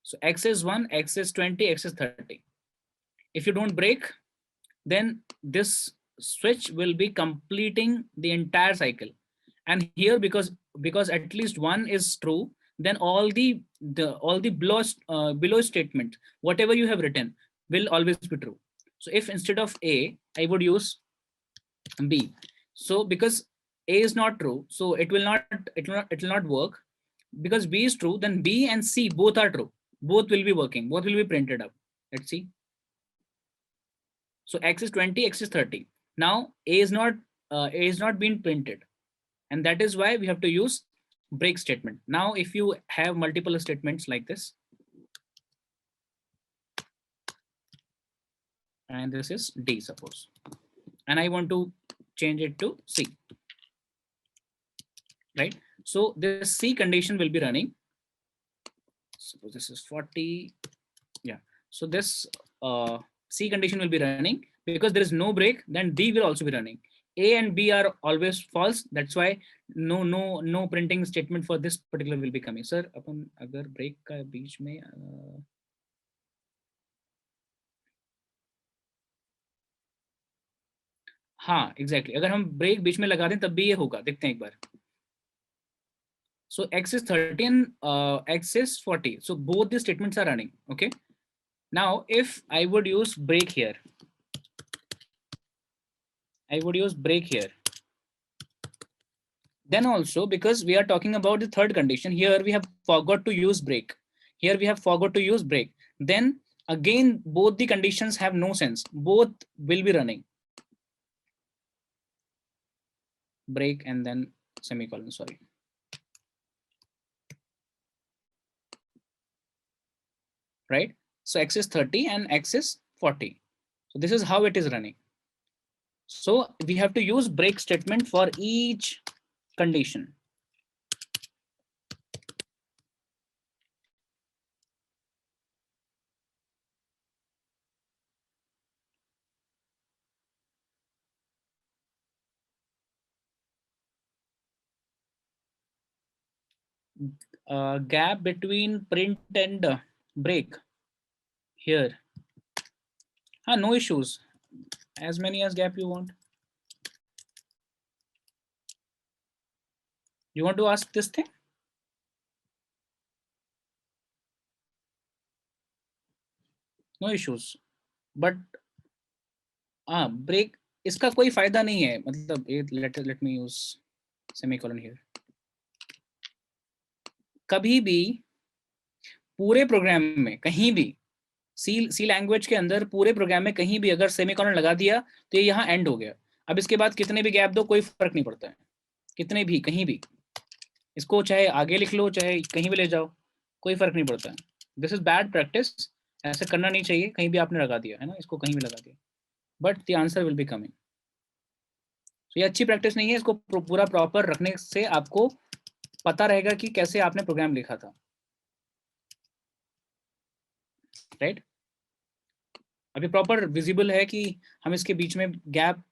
So X is 1, X is 20, X is 30. If you don't break, then this switch will be completing the entire cycle. And here, because at least one is true, then all the below statement, whatever you have written, will always be true. So if instead of A, I would use B. So because A is not true, so it will not work. Because B is true, then B and C both are true. Both will be working. Both will be printed up. Let's see. So X is 20, X is 30. Now A is not being printed, and that is why we have to use break statement. Now if you have multiple statements like this, and this is D, suppose, and I want to change it to C, right? So this C condition will be running. Suppose this is 40. Yeah. So this C condition will be running. Because there is no break, then D will also be running. A and B are always false. That's why no printing statement for this particular will be coming. Sir, अपन अगर break का बीच में हाँ exactly, अगर हम break बीच में लगा दें तब भी ये होगा. देखते हैं एक बार. So X is 30 and X is 40. So both the statements are running. Okay. Now if I would use break here, then also, because we are talking about the third condition, here we have forgot to use break. Here we have forgot to use break. Then again, both the conditions have no sense. Both will be running. Break and then semicolon, sorry. Right? So X is 30 and X is 40. So this is how it is running. So we have to use break statement for each condition. Gap between print and break here. No issues. As many as gap you want. You want to ask this thing? No issues. But break इसका कोई फायदा नहीं है. मतलब let me use semicolon here. कभी भी पूरे programme में कहीं भी सी लैंग्वेज के अंदर पूरे प्रोग्राम में कहीं भी अगर सेमीकोलन लगा दिया तो ये यहाँ एंड हो गया. अब इसके बाद कितने भी गैप दो कोई फर्क नहीं पड़ता है. कितने भी कहीं भी इसको चाहे आगे लिख लो चाहे कहीं भी ले जाओ, कोई फर्क नहीं पड़ता है. This is bad practice. ऐसा करना नहीं चाहिए. कहीं भी आपने लगा दिया है ना, इसको कहीं भी लगा दिया, but the answer will be coming. तो ये अच्छी प्रैक्टिस नहीं है. इसको पूरा प्रॉपर रखने से आपको पता रहेगा कि कैसे आपने प्रोग्राम लिखा था. राइट? अभी प्रॉपर विजिबल है कि हम इसके बीच में गैप,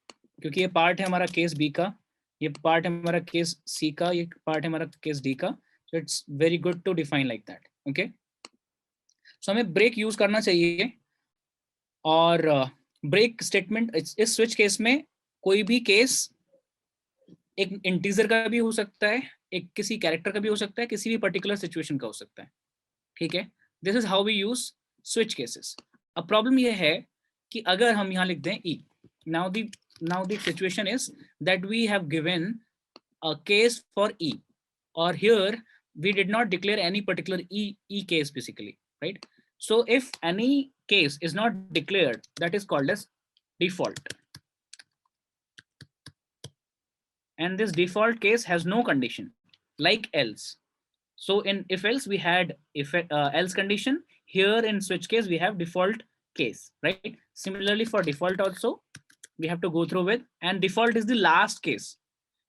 क्योंकि ये पार्ट है हमारा केस बी का, ये पार्ट है हमारा केस सी का, ये पार्ट है हमारा केस डी का. So it's very good to define like that. Okay. So हमें ब्रेक यूज करना चाहिए. और ब्रेक स्टेटमेंट इस स्विच केस में कोई भी केस एक इंटीजर का भी हो सकता है, एक किसी कैरेक्टर का भी हो सकता है, किसी भी पर्टिकुलर सिचुएशन का हो सकता है. ठीक है. This is how we use switch cases. अब प्रॉब्लम ये है कि अगर हम यहाँ लिख दें ई, now the situation is that we have given a case for E, or here we did not declare any particular E case basically, right? So if any case is not declared, that is called as default, and this default case has no condition like else. So in if else we had if else condition. Here in switch case we have default case, right? Similarly for default also we have to go through with, and default is the last case.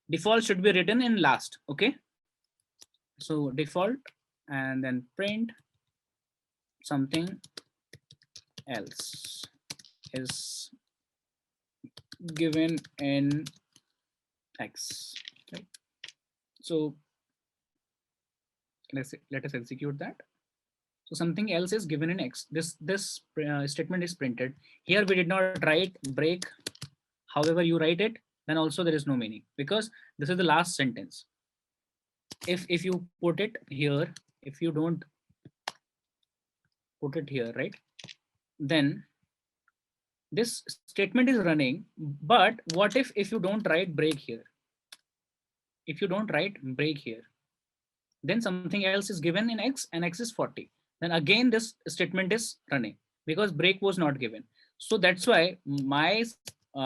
Default should be written in last. Okay. So default and then print something else is given in X, right? So let us execute that. So something else is given in X. This statement is printed. Here we did not write break. However you write it, then also there is no meaning, because this is the last sentence. If you put it here if you don't put it here, right, then this statement is running. But what if you don't write break here? If you don't write break here, then something else is given in x and x is 40. Then again this statement is running because break was not given. So that's why my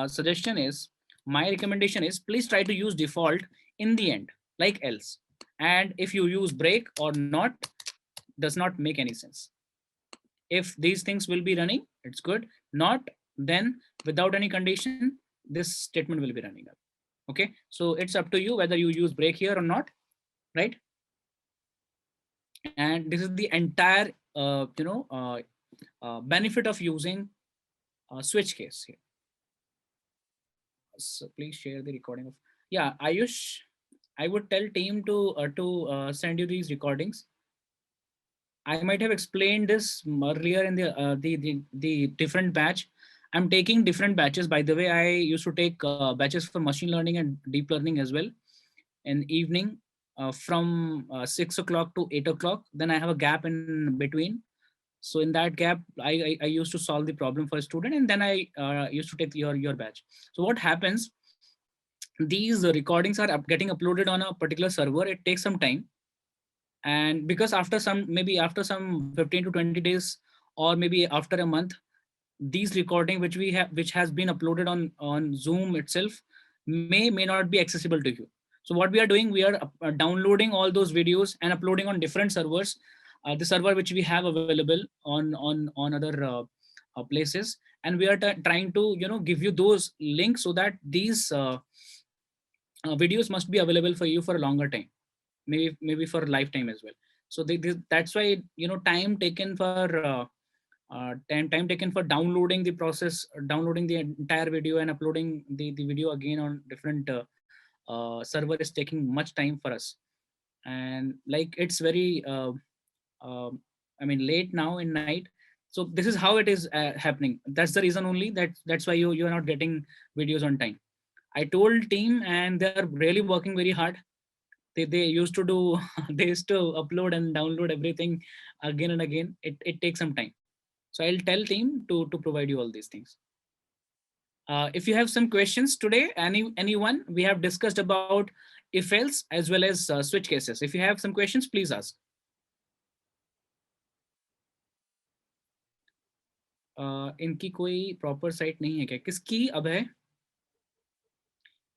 suggestion is, my recommendation is, please try to use default in the end, like else. And if you use break or not, does not make any sense. If these things will be running, it's good. Not, then without any condition, this statement will be running up. Okay, so it's up to you whether you use break here or not, right? And this is the entire benefit of using switch case here. So please share the recording of, yeah, Ayush, I would tell team to send you these recordings. I might have explained this earlier in the different batch. I'm taking different batches. By the way, I used to take batches for machine learning and deep learning as well in evening, from 6 o'clock to 8 o'clock. Then I have a gap in between. So in that gap, I used to solve the problem for a student, and then I used to take your batch. So what happens? These recordings are getting uploaded on a particular server. It takes some time, and because after some, maybe after some 15 to 20 days, or maybe after a month, these recording which we have, which has been uploaded on Zoom itself, may not be accessible to you. So what we are doing, we are downloading all those videos and uploading on different servers, the server which we have available on other places, and we are trying to give you those links so that these videos must be available for you for a longer time, maybe for a lifetime as well. So that's why time taken for time taken for downloading the process, downloading the entire video and uploading the video again on different server is taking much time for us. And like it's very I mean late now in night. So this is how it is happening. That's the reason only, that's why you are not getting videos on time. I told team, and they're really working very hard. They used to do they used to upload and download everything again and again. It takes some time. So I'll tell team to provide you all these things. If you have some questions today, anyone, we have discussed about if else as well as switch cases. If you have some questions, please ask. इनकी कोई proper site नहीं है क्या? किसकी अब है?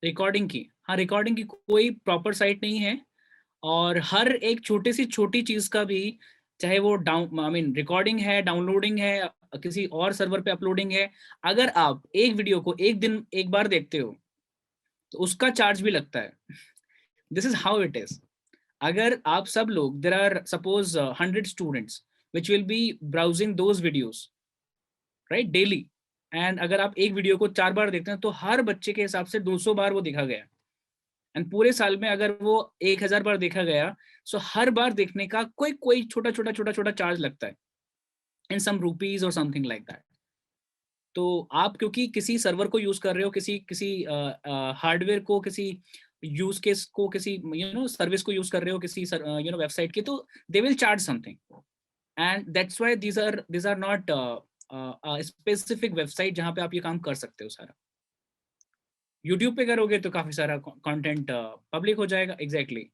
Recording की? हाँ, रिकॉर्डिंग की कोई प्रॉपर साइट नहीं है, और हर एक छोटी चीज का भी, चाहे वो डाउन आई मीन रिकॉर्डिंग है, डाउनलोडिंग है, किसी और सर्वर पे अपलोडिंग है, अगर आप एक वीडियो को एक दिन एक बार देखते हो तो उसका चार्ज भी लगता है. This is how it is. अगर आप सब लोग, there are suppose 100 students which will be browsing those videos right daily, and अगर आप एक वीडियो को 4 बार देखते हैं तो हर बच्चे के हिसाब से 200 बार वो देखा गया. एंड पूरे साल में अगर वो 1000 बार देखा गया, सो हर बार देखने का कोई कोई छोटा छोटा छोटा छोटा चार्ज लगता है, इन सम रुपीज और समथिंग लाइक दैट. तो आप क्योंकि किसी सर्वर को यूज कर रहे हो, किसी किसी हार्डवेयर को, किसी यूज केस को, किसी सर्विस को यूज कर रहे हो, किसी वेबसाइट की, तो they will charge something. And that's why these are not specific website जहां पे आप ये काम कर सकते हो सारा. यूट्यूब पे करोगे तो काफी सारा कंटेंट पब्लिक हो जाएगा. एग्जैक्टली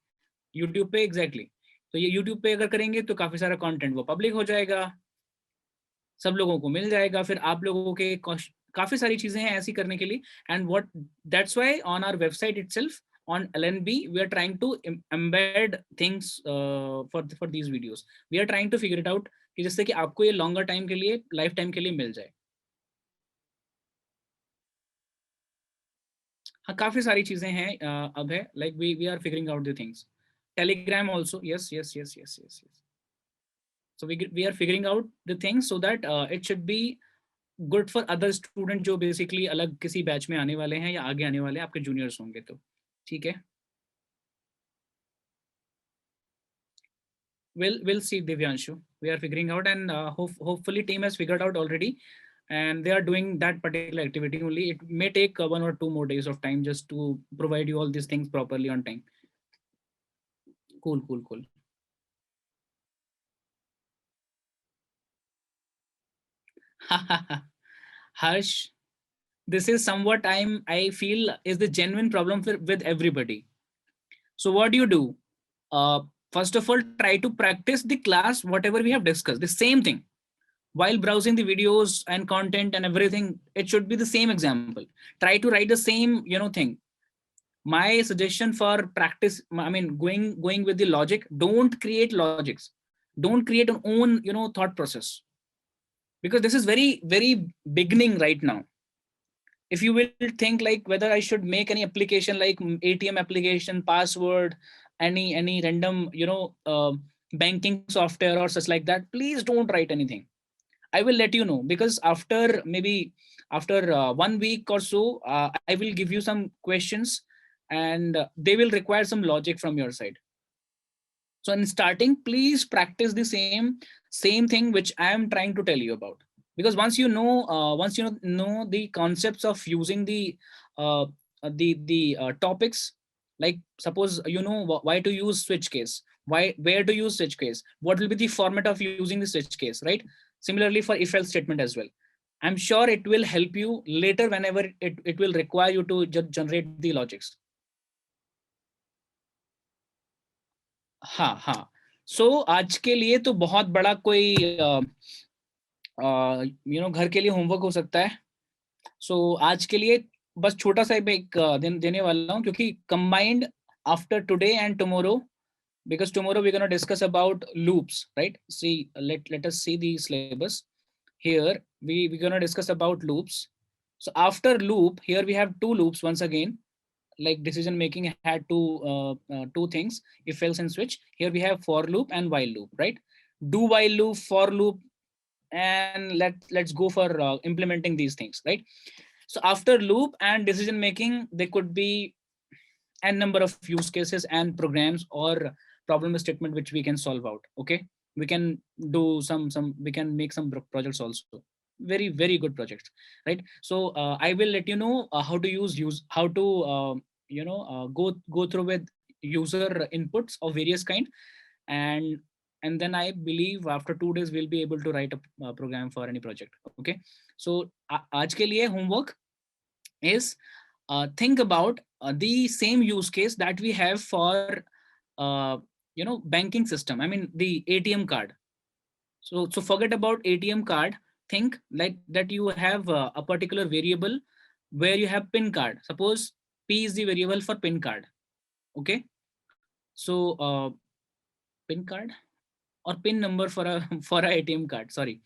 यूट्यूब पे, एग्जैक्टली. तो ये यूट्यूब पे अगर करेंगे तो काफी सारा कंटेंट वो पब्लिक हो जाएगा, सब लोगों को मिल जाएगा. फिर आप लोगों के काफी सारी चीजें हैं ऐसी करने के लिए. And what that's why on our website itself on LNB we are trying to embed things for these videos. We are trying to figure it out कि जिससे कि आपको ये longer time के लिए, लाइफ टाइम के लिए मिल जाए. हाँ, काफी सारी चीजें हैं अब है, like we are figuring out the things. Telegram also, yes yes yes yes yes yes. So we are figuring out the things so that it should be good for other student जो basically अलग किसी batch में आने वाले हैं या आगे आने वाले हैं, आपके जूनियर्स होंगे तो. ठीक है, we'll see Divyanshu. We are figuring out, and hopefully team has figured out already, and they are doing that particular activity only. It may take 1 or 2 more days of time just to provide you all these things properly on time. Cool. Harsh, this is somewhat I feel is the genuine problem with everybody. So what do you do? Uh, First of all, try to practice the class whatever we have discussed, the same thing. While browsing the videos and content and everything, it should be the same example. Try to write the same, thing. My suggestion for practice, I mean, going with the logic, don't create logics. Don't create an own, thought process, because this is very, very beginning right now. If you will think like whether I should make any application like ATM application, password, any random, banking software or such like that, please don't write anything. I will let you know, because after maybe after 1 week or so, I will give you some questions, and they will require some logic from your side. So in starting, please practice the same thing which I am trying to tell you about. Because once you know the concepts of using the topics, like suppose you know why to use switch case, where to use switch case, what will be the format of using the switch case, right? Similarly for if else statement as well. I'm sure it will help you later whenever it will require you to generate the logics. हाँ हाँ. सो आज के लिए तो बहुत बड़ा कोई घर के लिए होमवर्क हो सकता है. सो आज के लिए बस छोटा सा एक देने वाला हूँ, क्योंकि combined after today and tomorrow, because tomorrow we're going to discuss about loops, right? See, let us see the syllabus. Here we're going to discuss about loops. So after loop, here we have two loops once again. Like decision making had two things, if else and switch. Here we have for loop and while loop, right? Do while loop, for loop, and let's go for implementing these things, right? So after loop and decision making, there could be a number of use cases and programs or problem statement which we can solve out. Okay, we can do some we can make some projects also, very good projects, right? So I will let you know how to use how to go through with user inputs of various kind. and and then I believe after 2 days we'll be able to write a program for any project. Okay, so आज के लिए homework is think about the same use case that we have for banking system. I mean the ATM card. So forget about ATM card. Think like that you have a particular variable where you have pin card. Suppose P is the variable for pin card. Okay, so pin card or pin number for a for a ATM card. Sorry.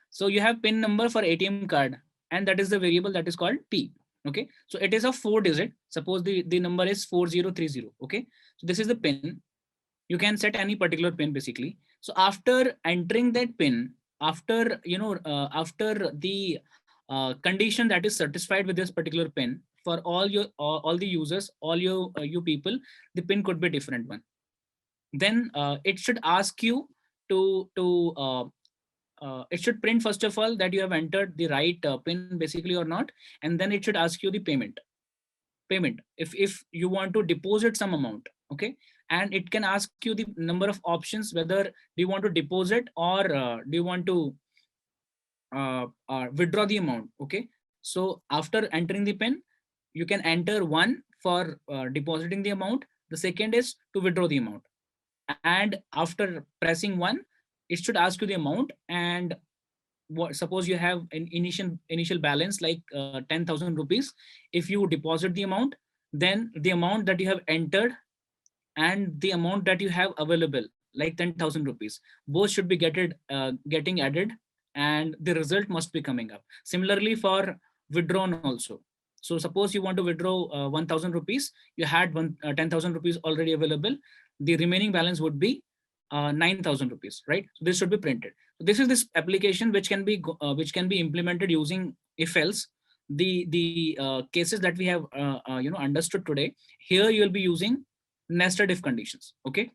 So you have pin number for ATM card, and that is the variable that is called P. Okay, so it is a 4 digit. Suppose the number is 4030. Okay, so this is the pin. You can set any particular pin basically. So after entering that pin, after the condition that is satisfied with this particular pin, for all the users, all you people, the pin could be different one. Then it should ask you to it should print first of all that you have entered the right pin basically or not, and then it should ask you the payment if you want to deposit some amount. Okay, and it can ask you the number of options, whether do you want to deposit or do you want to withdraw the amount. Okay, so after entering the pin, you can enter one for depositing the amount, the second is to withdraw the amount. And after pressing one, it should ask you the amount. And suppose you have an initial balance like 10,000 rupees. If you deposit the amount, then the amount that you have entered and the amount that you have available, like 10,000 rupees, both should be getting added, and the result must be coming up. Similarly for withdrawn also. So suppose you want to withdraw 1,000 rupees, you had 10,000 rupees already available, the remaining balance would be 9,000 rupees, right? So this should be printed. So this is this application which can be implemented using if else. The cases that we have understood today, here you will be using nested if conditions. Okay,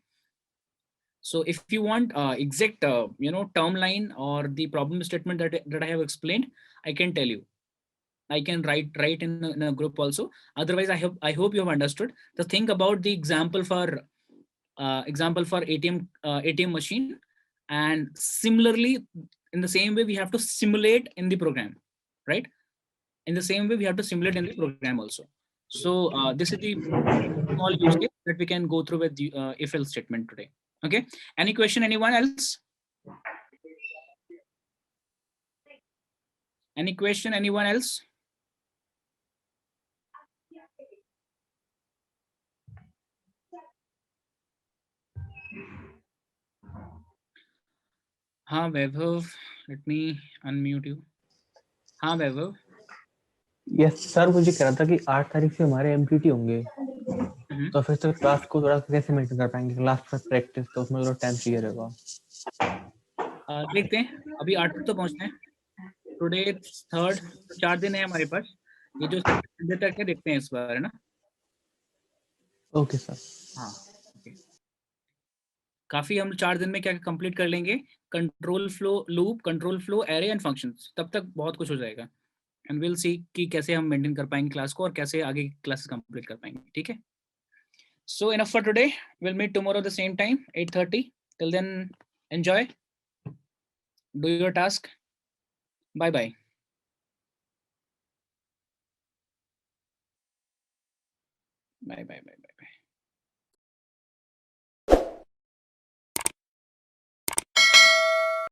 so if you want exact term line or the problem statement that I have explained, I can tell you. I can write in a group also. Otherwise, I hope you have understood. So think about the example for ATM machine, and similarly in the same way we have to simulate in the program, right? In the same way we have to simulate in the program also. So this is the small use case that we can go through with the if else statement today. Okay, any question, anyone else? Any question, anyone else? हाँ वैभव, let me unmute you. हाँ वैभव. Yes sir, मुझे कह रहा था कि 8 तारीख से हमारे एमटीटी होंगे, हम्म. तो फिर तो क्लास को थोड़ा कैसे मेंटेन कर पाएंगे? क्लास पर प्रैक्टिस तो उसमें थोड़ा टाइम चाहिए रहेगा। देखते हैं, अभी 8 तक तो पहुंचते हैं। टुडे 3rd, 4 दिन है हमारे पास। ये जो संडे तक है, देखते हैं इस बार, है ना? Okay sir. हाँ ओके, काफी हम 4 दिन में क्या कंप्लीट कर लेंगे, control flow loop, control flow, array and functions, तब तक बहुत कुछ हो जाएगा। एंड विल सी कि कैसे हम मेंटेन कर पाएंगे क्लास को और कैसे आगे क्लासेस कंप्लीट कर पाएंगे, ठीक है? So enough for today, will meet tomorrow the same time 8:30. Till then enjoy, do your task, bye bye, bye bye bye bye.